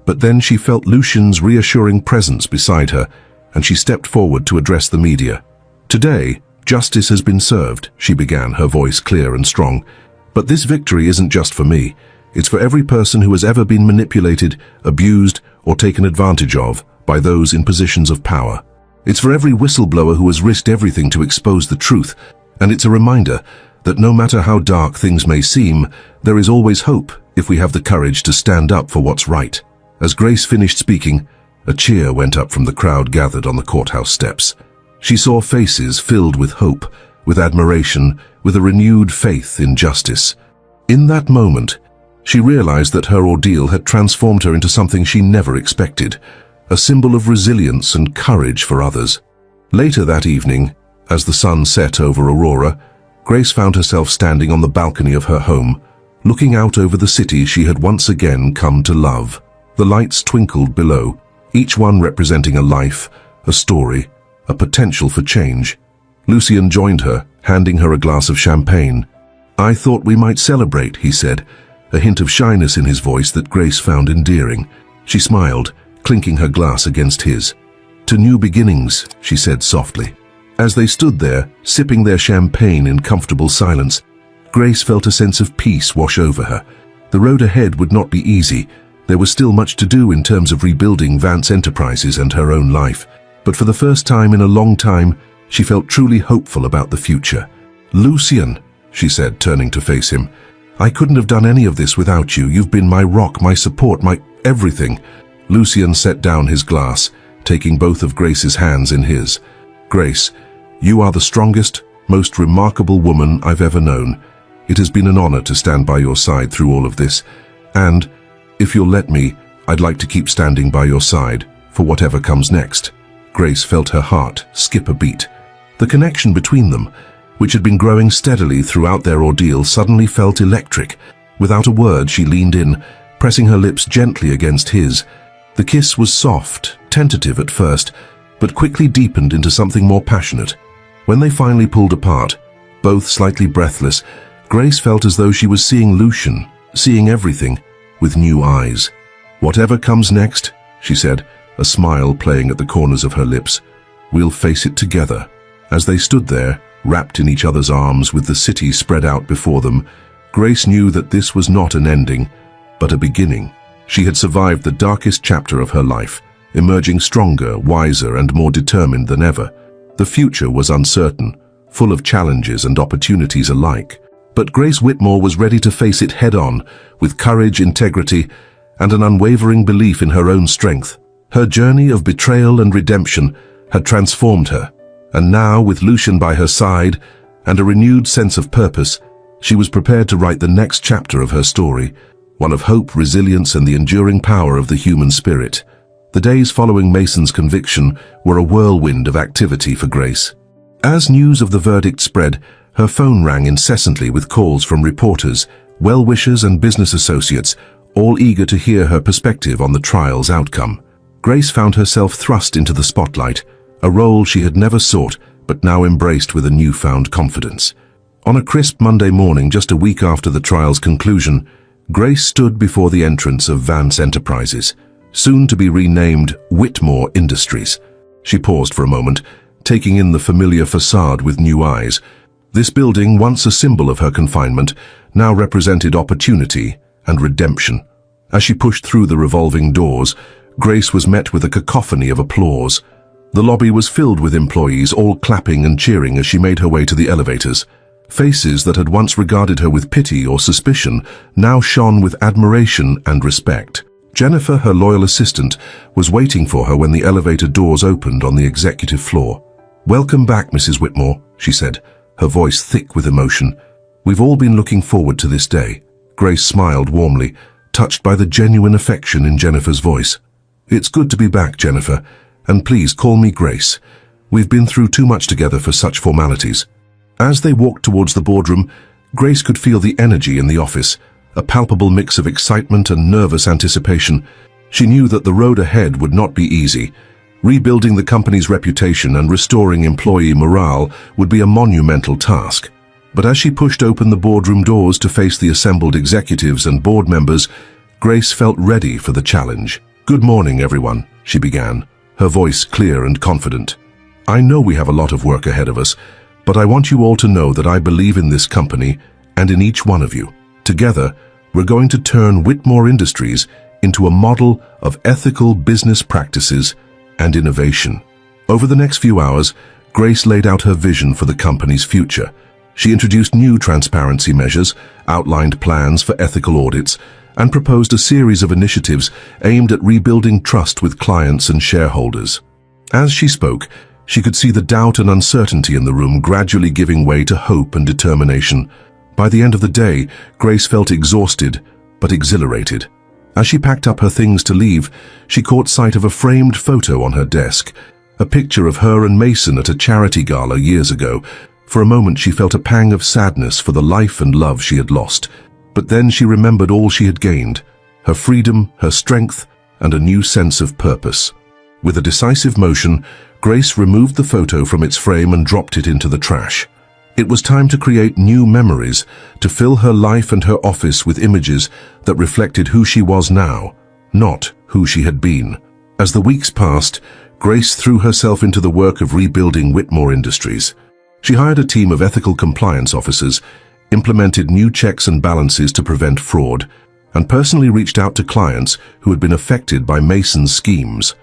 Speaker 1: But then she felt Lucian's reassuring presence beside her, and she stepped forward to address the media. "Today, justice has been served," she began, her voice clear and strong. "But this victory isn't just for me. It's for every person who has ever been manipulated, abused, or taken advantage of by those in positions of power. It's for every whistleblower who has risked everything to expose the truth, and it's a reminder that no matter how dark things may seem, there is always hope if we have the courage to stand up for what's right." As Grace finished speaking, a cheer went up from the crowd gathered on the courthouse steps. She saw faces filled with hope, with admiration, with a renewed faith in justice. In that moment, she realized that her ordeal had transformed her into something she never expected, a symbol of resilience and courage for others. Later that evening, as the sun set over Aurora, Grace found herself standing on the balcony of her home, looking out over the city she had once again come to love. The lights twinkled below, each one representing a life, a story, a potential for change. Lucian joined her, handing her a glass of champagne. "I thought we might celebrate," he said, a hint of shyness in his voice that Grace found endearing. She smiled, clinking her glass against his. "To new beginnings," she said softly. As they stood there, sipping their champagne in comfortable silence, Grace felt a sense of peace wash over her. The road ahead would not be easy. There was still much to do in terms of rebuilding Vance Enterprises and her own life. But for the first time in a long time, she felt truly hopeful about the future. "Lucian," she said, turning to face him, "I couldn't have done any of this without you. You've been my rock, my support, my everything." Lucian set down his glass, taking both of Grace's hands in his. "Grace, you are the strongest, most remarkable woman I've ever known. It has been an honor to stand by your side through all of this. And, if you'll let me, I'd like to keep standing by your side for whatever comes next." Grace felt her heart skip a beat. The connection between them, which had been growing steadily throughout their ordeal, suddenly felt electric. Without a word, she leaned in, pressing her lips gently against his. The kiss was soft, tentative at first, but quickly deepened into something more passionate. When they finally pulled apart, both slightly breathless, Grace felt as though she was seeing Lucian, seeing everything, with new eyes. "Whatever comes next," she said, a smile playing at the corners of her lips, "we'll face it together." As they stood there, wrapped in each other's arms with the city spread out before them, Grace knew that this was not an ending, but a beginning. She had survived the darkest chapter of her life, emerging stronger, wiser, and more determined than ever. The future was uncertain, full of challenges and opportunities alike. But Grace Whitmore was ready to face it head-on, with courage, integrity, and an unwavering belief in her own strength. Her journey of betrayal and redemption had transformed her, and now, with Lucian by her side and a renewed sense of purpose, she was prepared to write the next chapter of her story, one of hope, resilience, and the enduring power of the human spirit. The days following Mason's conviction were a whirlwind of activity for Grace. As news of the verdict spread, her phone rang incessantly with calls from reporters, well-wishers, and business associates, all eager to hear her perspective on the trial's outcome. Grace found herself thrust into the spotlight, a role she had never sought but now embraced with a newfound confidence. On a crisp Monday morning, just a week after the trial's conclusion, Grace stood before the entrance of Vance Enterprises, soon to be renamed Whitmore Industries. She paused for a moment, taking in the familiar facade with new eyes. This building, once a symbol of her confinement, now represented opportunity and redemption. As she pushed through the revolving doors, Grace was met with a cacophony of applause. The lobby was filled with employees, all clapping and cheering as she made her way to the elevators. Faces that had once regarded her with pity or suspicion now shone with admiration and respect. Jennifer, her loyal assistant, was waiting for her when the elevator doors opened on the executive floor. "Welcome back, Mrs. Whitmore," she said, her voice thick with emotion. "We've all been looking forward to this day." Grace smiled warmly, touched by the genuine affection in Jennifer's voice. "It's good to be back, Jennifer, and please call me Grace. We've been through too much together for such formalities." As they walked towards the boardroom, Grace could feel the energy in the office, a palpable mix of excitement and nervous anticipation. She knew that the road ahead would not be easy. Rebuilding the company's reputation and restoring employee morale would be a monumental task. But as she pushed open the boardroom doors to face the assembled executives and board members, Grace felt ready for the challenge. "Good morning, everyone," she began, her voice clear and confident. "I know we have a lot of work ahead of us, but I want you all to know that I believe in this company and in each one of you. Together, we're going to turn Whitmore Industries into a model of ethical business practices and innovation." Over the next few hours, Grace laid out her vision for the company's future. She introduced new transparency measures, outlined plans for ethical audits, and proposed a series of initiatives aimed at rebuilding trust with clients and shareholders. As she spoke, she could see the doubt and uncertainty in the room gradually giving way to hope and determination. By the end of the day, Grace felt exhausted, but exhilarated. As she packed up her things to leave, she caught sight of a framed photo on her desk, a picture of her and Mason at a charity gala years ago. For a moment she felt a pang of sadness for the life and love she had lost. But then she remembered all she had gained, her freedom, her strength, and a new sense of purpose. With a decisive motion, Grace removed the photo from its frame and dropped it into the trash. It was time to create new memories, to fill her life and her office with images that reflected who she was now, not who she had been. As the weeks passed, Grace threw herself into the work of rebuilding Whitmore Industries. She hired a team of ethical compliance officers, implemented new checks and balances to prevent fraud, and personally reached out to clients who had been affected by Mason's schemes.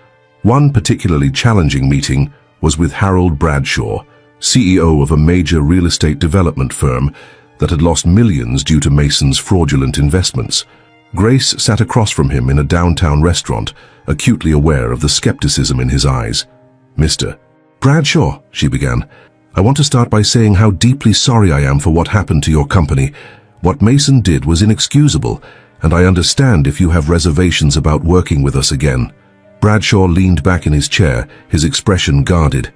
Speaker 1: One particularly challenging meeting was with Harold Bradshaw, CEO of a major real estate development firm that had lost millions due to Mason's fraudulent investments. Grace sat across from him in a downtown restaurant, acutely aware of the skepticism in his eyes. "Mr. Bradshaw," she began, "I want to start by saying how deeply sorry I am for what happened to your company. What Mason did was inexcusable, and I understand if you have reservations about working with us again." Bradshaw leaned back in his chair, his expression guarded.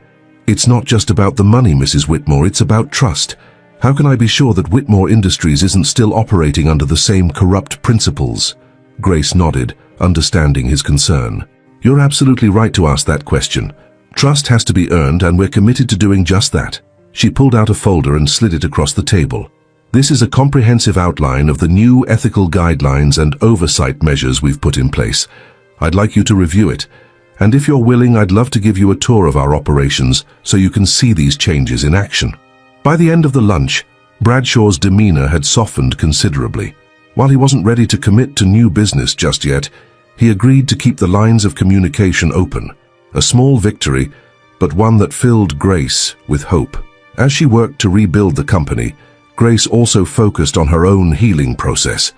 Speaker 1: "It's not just about the money, Mrs. Whitmore, it's about trust. How can I be sure that Whitmore Industries isn't still operating under the same corrupt principles?" Grace nodded, understanding his concern. "You're absolutely right to ask that question. Trust has to be earned, and we're committed to doing just that." She pulled out a folder and slid it across the table. "This is a comprehensive outline of the new ethical guidelines and oversight measures we've put in place. I'd like you to review it. And if you're willing, I'd love to give you a tour of our operations so you can see these changes in action." By the end of the lunch, Bradshaw's demeanor had softened considerably. While he wasn't ready to commit to new business just yet, he agreed to keep the lines of communication open. A small victory, but one that filled Grace with hope. As she worked to rebuild the company, Grace also focused on her own healing process.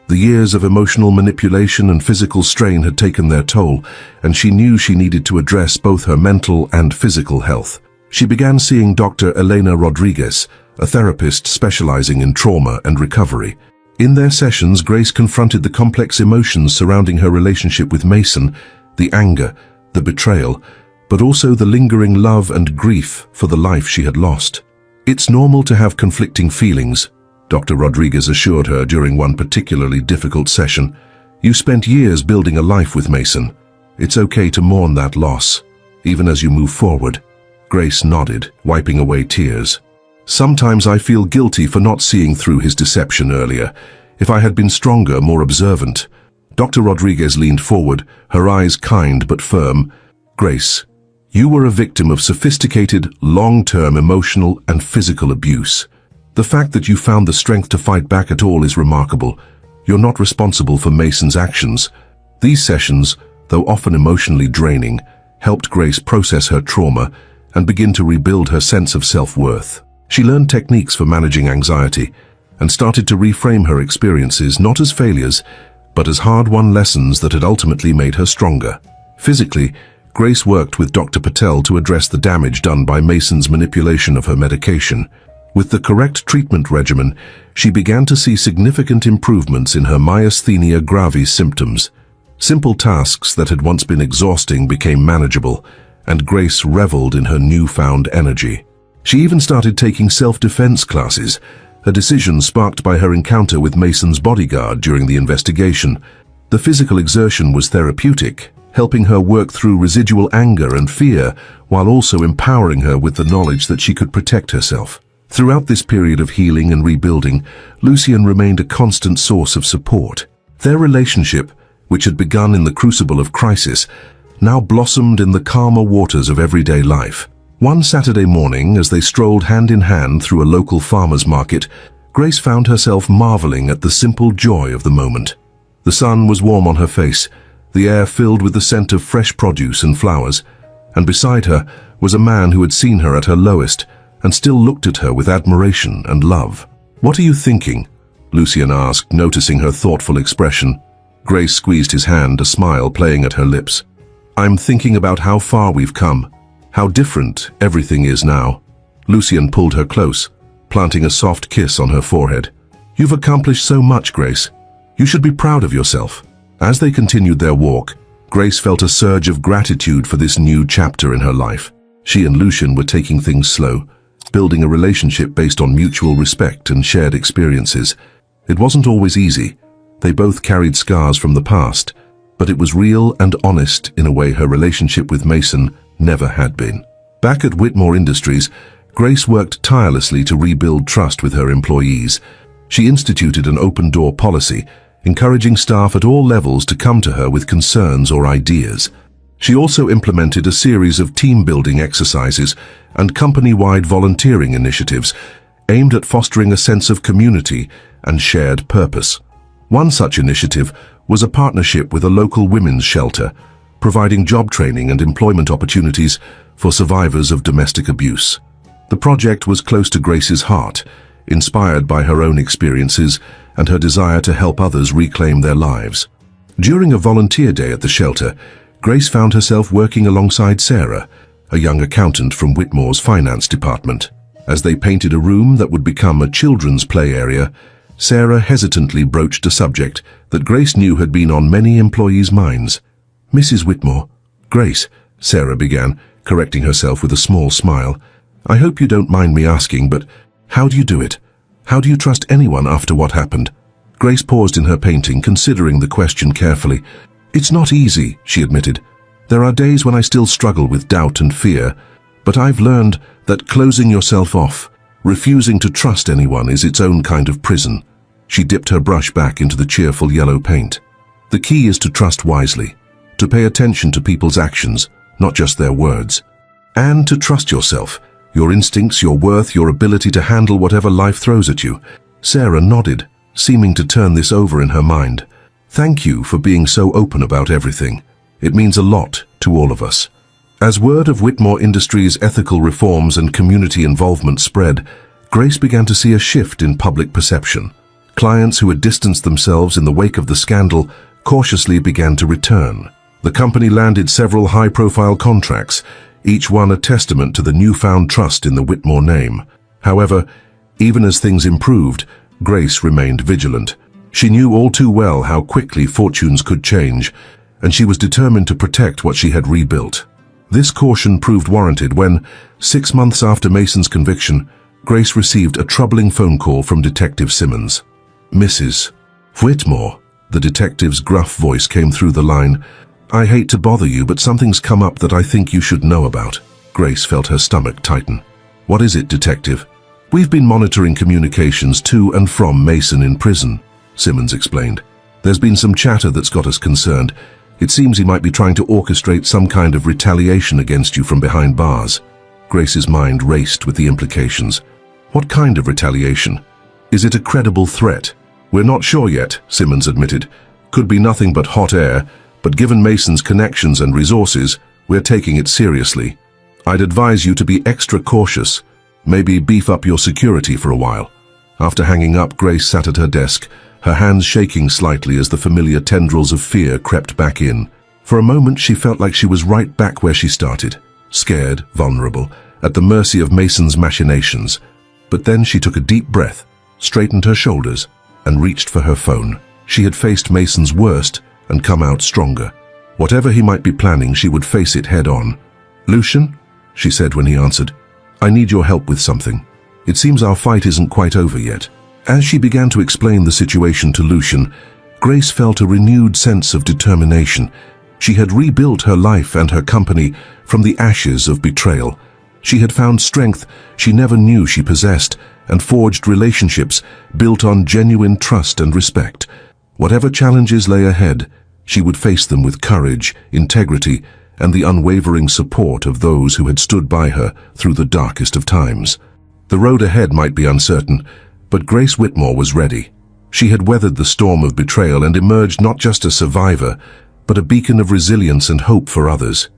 Speaker 1: The years of emotional manipulation and physical strain had taken their toll, and she knew she needed to address both her mental and physical health. She began seeing Dr. Elena Rodriguez, a therapist specializing in trauma and recovery. In their sessions, Grace confronted the complex emotions surrounding her relationship with Mason, the anger, the betrayal, but also the lingering love and grief for the life she had lost. "It's normal to have conflicting feelings," Dr. Rodriguez assured her during one particularly difficult session. "You spent years building a life with Mason. It's okay to mourn that loss, even as you move forward." Grace nodded, wiping away tears. "Sometimes I feel guilty for not seeing through his deception earlier. If I had been stronger, more observant." Dr. Rodriguez leaned forward, her eyes kind but firm. "Grace, you were a victim of sophisticated, long-term emotional and physical abuse. The fact that you found the strength to fight back at all is remarkable. You're not responsible for Mason's actions." These sessions, though often emotionally draining, helped Grace process her trauma and begin to rebuild her sense of self-worth. She learned techniques for managing anxiety and started to reframe her experiences not as failures, but as hard-won lessons that had ultimately made her stronger. Physically, Grace worked with Dr. Patel to address the damage done by Mason's manipulation of her medication. With the correct treatment regimen, she began to see significant improvements in her myasthenia gravis symptoms. Simple tasks that had once been exhausting became manageable, and Grace reveled in her newfound energy. She even started taking self-defense classes, a decision sparked by her encounter with Mason's bodyguard during the investigation. The physical exertion was therapeutic, helping her work through residual anger and fear, while also empowering her with the knowledge that she could protect herself. Throughout this period of healing and rebuilding, Lucien remained a constant source of support. Their relationship, which had begun in the crucible of crisis, now blossomed in the calmer waters of everyday life. One Saturday morning, as they strolled hand in hand through a local farmer's market, Grace found herself marveling at the simple joy of the moment. The sun was warm on her face, the air filled with the scent of fresh produce and flowers, and beside her was a man who had seen her at her lowest and still looked at her with admiration and love. "What are you thinking?" Lucien asked, noticing her thoughtful expression. Grace squeezed his hand, a smile playing at her lips. "I'm thinking about how far we've come, how different everything is now." Lucien pulled her close, planting a soft kiss on her forehead. "You've accomplished so much, Grace. You should be proud of yourself." As they continued their walk, Grace felt a surge of gratitude for this new chapter in her life. She and Lucien were taking things slow, building a relationship based on mutual respect and shared experiences. It wasn't always easy. They both carried scars from the past, but it was real and honest in a way her relationship with Mason never had been. Back at Whitmore Industries, Grace worked tirelessly to rebuild trust with her employees. She instituted an open-door policy, encouraging staff at all levels to come to her with concerns or ideas. She also implemented a series of team-building exercises and company-wide volunteering initiatives aimed at fostering a sense of community and shared purpose. One such initiative was a partnership with a local women's shelter, providing job training and employment opportunities for survivors of domestic abuse. The project was close to Grace's heart, inspired by her own experiences and her desire to help others reclaim their lives. During a volunteer day at the shelter, Grace found herself working alongside Sarah, a young accountant from Whitmore's finance department. As they painted a room that would become a children's play area, Sarah hesitantly broached a subject that Grace knew had been on many employees' minds. "Mrs. Whitmore." "Grace," Sarah began, correcting herself with a small smile. "I hope you don't mind me asking, but how do you do it? How do you trust anyone after what happened?" Grace paused in her painting, considering the question carefully. "It's not easy," she admitted. "There are days when I still struggle with doubt and fear, but I've learned that closing yourself off, refusing to trust anyone, is its own kind of prison." She dipped her brush back into the cheerful yellow paint. "The key is to trust wisely, to pay attention to people's actions, not just their words, and to trust yourself, your instincts, your worth, your ability to handle whatever life throws at you." Sarah nodded, seeming to turn this over in her mind. "Thank you for being so open about everything. It means a lot to all of us." As word of Whitmore Industries' ethical reforms and community involvement spread, Grace began to see a shift in public perception. Clients who had distanced themselves in the wake of the scandal cautiously began to return. The company landed several high-profile contracts, each one a testament to the newfound trust in the Whitmore name. However, even as things improved, Grace remained vigilant. She knew all too well how quickly fortunes could change, and she was determined to protect what she had rebuilt. This caution proved warranted when, 6 months after Mason's conviction, Grace received a troubling phone call from Detective Simmons. "Mrs. Whitmore," the detective's gruff voice came through the line. "I hate to bother you, but something's come up that I think you should know about." Grace felt her stomach tighten. "What is it, Detective?" "We've been monitoring communications to and from Mason in prison," Simmons explained. "There's been some chatter that's got us concerned. It seems he might be trying to orchestrate some kind of retaliation against you from behind bars." Grace's mind raced with the implications. What kind of retaliation? Is it a credible threat? "We're not sure yet," Simmons admitted. "Could be nothing but hot air, but given Mason's connections and resources, we're taking it seriously. I'd advise you to be extra cautious. Maybe beef up your security for a while." After hanging up, Grace sat at her desk, her hands shaking slightly as the familiar tendrils of fear crept back in. For a moment, she felt like she was right back where she started, scared, vulnerable, at the mercy of Mason's machinations. But then she took a deep breath, straightened her shoulders, and reached for her phone. She had faced Mason's worst, and come out stronger. Whatever he might be planning, she would face it head on. "Lucian," she said when he answered, "I need your help with something. It seems our fight isn't quite over yet." As she began to explain the situation to Lucian, Grace felt a renewed sense of determination. She had rebuilt her life and her company from the ashes of betrayal. She had found strength she never knew she possessed and forged relationships built on genuine trust and respect. Whatever challenges lay ahead, she would face them with courage, integrity, and the unwavering support of those who had stood by her through the darkest of times. The road ahead might be uncertain, but Grace Whitmore was ready. She had weathered the storm of betrayal and emerged not just a survivor, but a beacon of resilience and hope for others.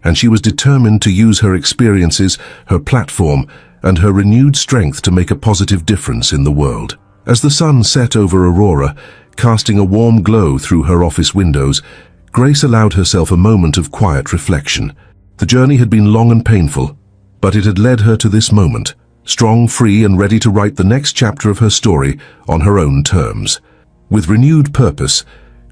Speaker 1: And she was determined to use her experiences, her platform, and her renewed strength to make a positive difference in the world. As the sun set over Aurora, casting a warm glow through her office windows, Grace allowed herself a moment of quiet reflection. The journey had been long and painful, but it had led her to this moment, strong, free, and ready to write the next chapter of her story on her own terms. With renewed purpose,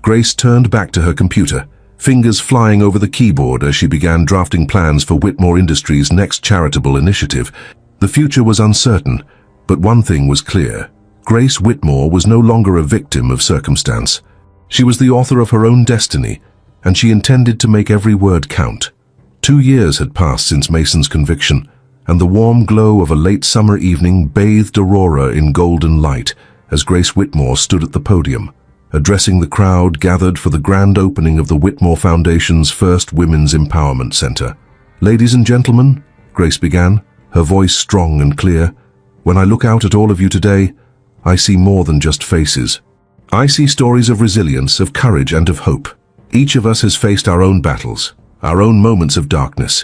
Speaker 1: Grace turned back to her computer, fingers flying over the keyboard as she began drafting plans for Whitmore Industries' next charitable initiative. The future was uncertain, but one thing was clear. Grace Whitmore was no longer a victim of circumstance. She was the author of her own destiny, and she intended to make every word count. 2 years had passed since Mason's conviction, and the warm glow of a late summer evening bathed Aurora in golden light as Grace Whitmore stood at the podium, addressing the crowd gathered for the grand opening of the Whitmore Foundation's first Women's Empowerment Center. "Ladies and gentlemen," Grace began, her voice strong and clear, "when I look out at all of you today, I see more than just faces. I see stories of resilience, of courage, and of hope. Each of us has faced our own battles, our own moments of darkness,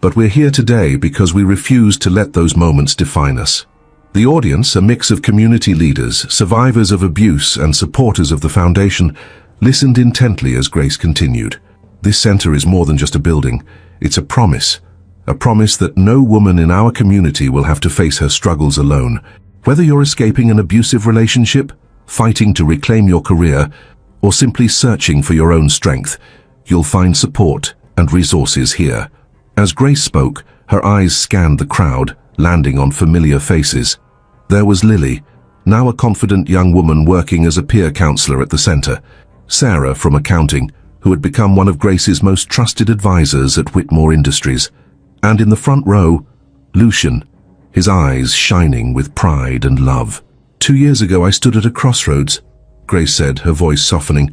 Speaker 1: but we're here today because we refuse to let those moments define us." The audience, a mix of community leaders, survivors of abuse, and supporters of the foundation, listened intently as Grace continued. "This center is more than just a building. It's a promise that no woman in our community will have to face her struggles alone. Whether you're escaping an abusive relationship, fighting to reclaim your career, or simply searching for your own strength, you'll find support and resources here." As Grace spoke, her eyes scanned the crowd, landing on familiar faces. There was Lily, now a confident young woman working as a peer counselor at the center, Sarah from accounting, who had become one of Grace's most trusted advisors at Whitmore Industries, and in the front row, Lucian, his eyes shining with pride and love. "2 years ago I stood at a crossroads," Grace said, her voice softening.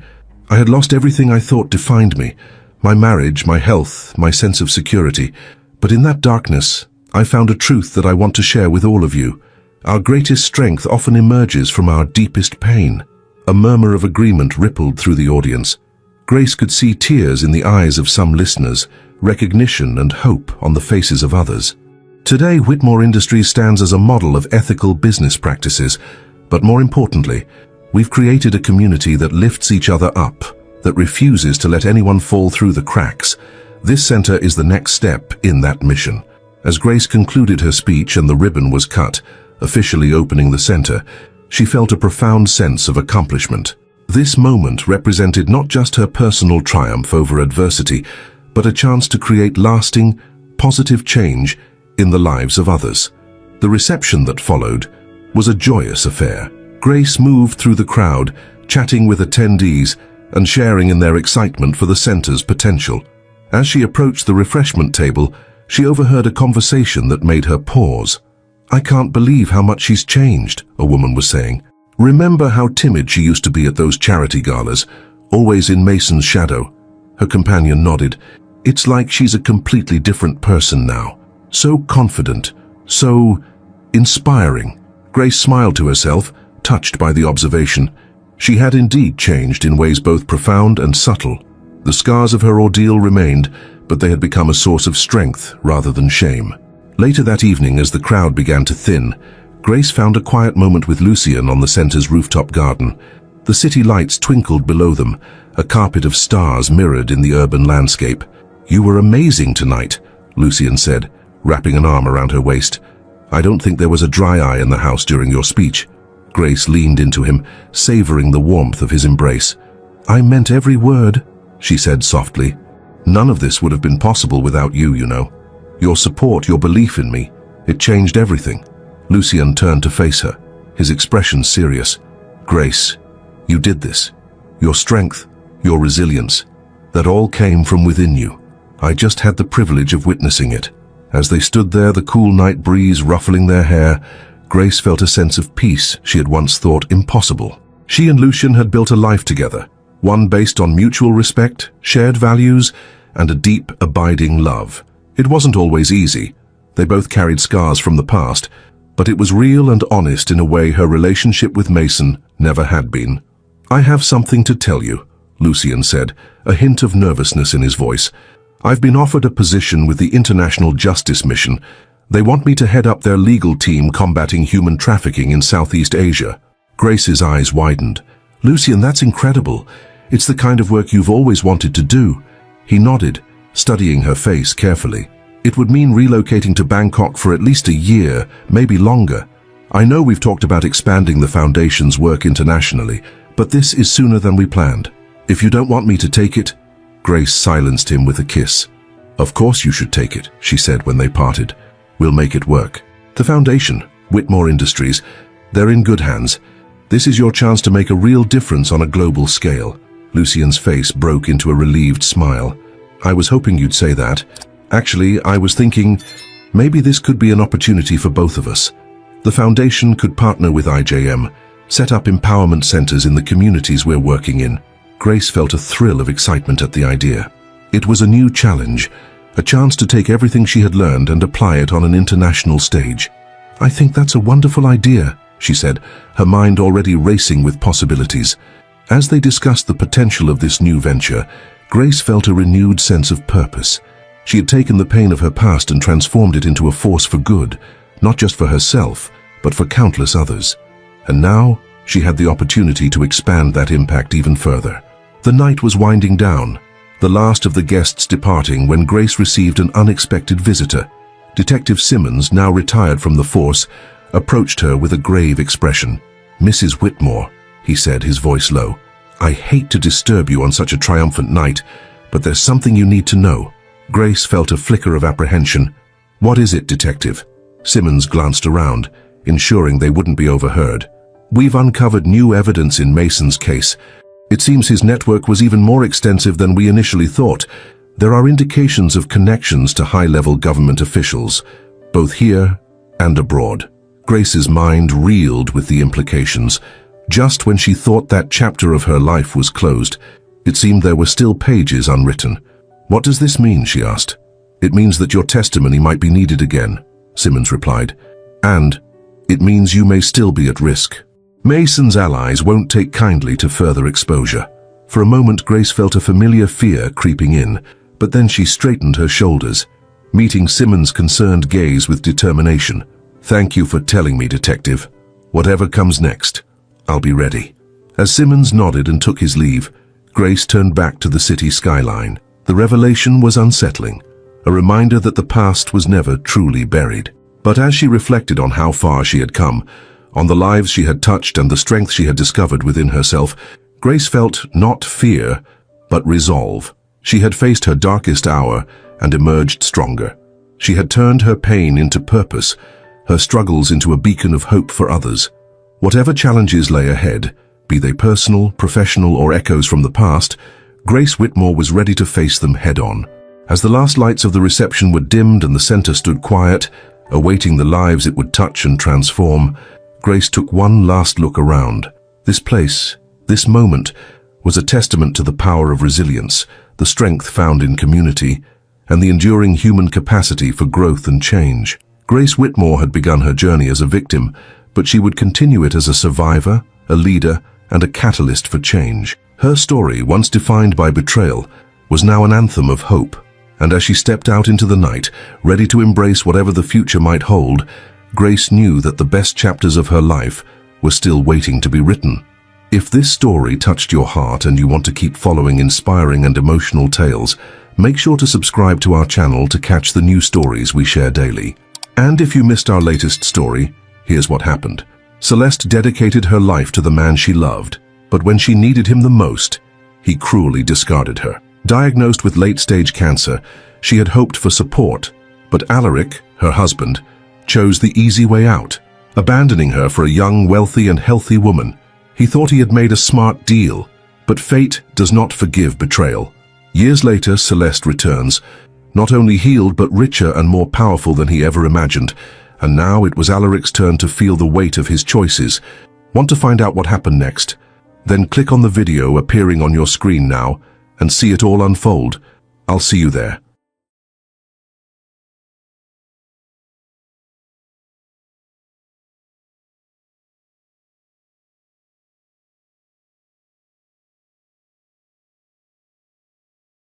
Speaker 1: "I had lost everything I thought defined me, my marriage, my health, my sense of security. But in that darkness, I found a truth that I want to share with all of you. Our greatest strength often emerges from our deepest pain." A murmur of agreement rippled through the audience. Grace could see tears in the eyes of some listeners, recognition and hope on the faces of others. Today, Whitmore Industries stands as a model of ethical business practices, but more importantly, we've created a community that lifts each other up, that refuses to let anyone fall through the cracks. This center is the next step in that mission. As Grace concluded her speech and the ribbon was cut, officially opening the center, she felt a profound sense of accomplishment. This moment represented not just her personal triumph over adversity, but a chance to create lasting, positive change in the lives of others. The reception that followed was a joyous affair. Grace moved through the crowd, chatting with attendees and sharing in their excitement for the center's potential. As she approached the refreshment table, she overheard a conversation that made her pause. "I can't believe how much she's changed," a woman was saying. "Remember how timid she used to be at those charity galas, always in Mason's shadow?" Her companion nodded. "It's like she's a completely different person now. So confident, so inspiring." Grace smiled to herself, touched by the observation. She had indeed changed in ways both profound and subtle. The scars of her ordeal remained, but they had become a source of strength rather than shame. Later that evening, as the crowd began to thin, Grace found a quiet moment with Lucian on the center's rooftop garden. The city lights twinkled below them, a carpet of stars mirrored in the urban landscape. "You were amazing tonight," Lucian said, wrapping an arm around her waist. "I don't think there was a dry eye in the house during your speech." Grace leaned into him, savoring the warmth of his embrace. "I meant every word," she said softly. "None of this would have been possible without you, you know. Your support, your belief in me, it changed everything." Lucien turned to face her, his expression serious. "Grace, you did this. Your strength, your resilience, that all came from within you. I just had the privilege of witnessing it." As they stood there, the cool night breeze ruffling their hair, Grace felt a sense of peace she had once thought impossible. She and Lucien had built a life together, one based on mutual respect, shared values, and a deep, abiding love. It wasn't always easy. They both carried scars from the past, but it was real and honest in a way her relationship with Mason never had been. "I have something to tell you," Lucien said, a hint of nervousness in his voice. "I've been offered a position with the International Justice Mission. They want me to head up their legal team combating human trafficking in Southeast Asia." Grace's eyes widened. "Lucien, that's incredible. It's the kind of work you've always wanted to do." He nodded, studying her face carefully. "It would mean relocating to Bangkok for at least a year, maybe longer. I know we've talked about expanding the Foundation's work internationally, but this is sooner than we planned. If you don't want me to take it..." Grace silenced him with a kiss. "Of course you should take it," she said when they parted. "We'll make it work. The Foundation, Whitmore Industries, they're in good hands. This is your chance to make a real difference on a global scale." Lucien's face broke into a relieved smile. "I was hoping you'd say that. Actually, I was thinking, maybe this could be an opportunity for both of us. The Foundation could partner with IJM, set up empowerment centers in the communities we're working in." Grace felt a thrill of excitement at the idea. It was a new challenge, a chance to take everything she had learned and apply it on an international stage. "I think that's a wonderful idea," she said, her mind already racing with possibilities. As they discussed the potential of this new venture, Grace felt a renewed sense of purpose. She had taken the pain of her past and transformed it into a force for good, not just for herself, but for countless others. And now, she had the opportunity to expand that impact even further. The night was winding down, the last of the guests departing when Grace received an unexpected visitor. Detective Simmons, now retired from the force, approached her with a grave expression. "Mrs. Whitmore," he said, his voice low, "I hate to disturb you on such a triumphant night, but there's something you need to know." Grace felt a flicker of apprehension. "What is it, Detective?" Simmons glanced around, ensuring they wouldn't be overheard. "We've uncovered new evidence in Mason's case. It seems his network was even more extensive than we initially thought. There are indications of connections to high-level government officials, both here and abroad." Grace's mind reeled with the implications. Just when she thought that chapter of her life was closed, it seemed there were still pages unwritten. "What does this mean?" she asked. "It means that your testimony might be needed again," Simmons replied. "And it means you may still be at risk. Mason's allies won't take kindly to further exposure." For a moment, Grace felt a familiar fear creeping in, but then she straightened her shoulders, meeting Simmons' concerned gaze with determination. "Thank you for telling me, Detective. Whatever comes next, I'll be ready." As Simmons nodded and took his leave, Grace turned back to the city skyline. The revelation was unsettling, a reminder that the past was never truly buried. But as she reflected on how far she had come, on the lives she had touched and the strength she had discovered within herself, Grace felt not fear, but resolve. She had faced her darkest hour and emerged stronger. She had turned her pain into purpose, her struggles into a beacon of hope for others. Whatever challenges lay ahead, be they personal, professional, or echoes from the past, Grace Whitmore was ready to face them head-on. As the last lights of the reception were dimmed and the center stood quiet, awaiting the lives it would touch and transform, Grace took one last look around. This place, this moment, was a testament to the power of resilience, the strength found in community, and the enduring human capacity for growth and change. Grace Whitmore had begun her journey as a victim, but she would continue it as a survivor, a leader, and a catalyst for change. Her story, once defined by betrayal, was now an anthem of hope, and as she stepped out into the night, ready to embrace whatever the future might hold, Grace knew that the best chapters of her life were still waiting to be written. If this story touched your heart and you want to keep following inspiring and emotional tales, make sure to subscribe to our channel to catch the new stories we share daily. And if you missed our latest story, here's what happened. Celeste dedicated her life to the man she loved, but when she needed him the most, he cruelly discarded her. Diagnosed with late-stage cancer, she had hoped for support, but Alaric, her husband, chose the easy way out, abandoning her for a young, wealthy and healthy woman. He thought he had made a smart deal, but fate does not forgive betrayal. Years later, Celeste returns, not only healed but richer and more powerful than he ever imagined, and now it was Alaric's turn to feel the weight of his choices. Want to find out what happened next? Then click on the video appearing on your screen now and see it all unfold. I'll see you there.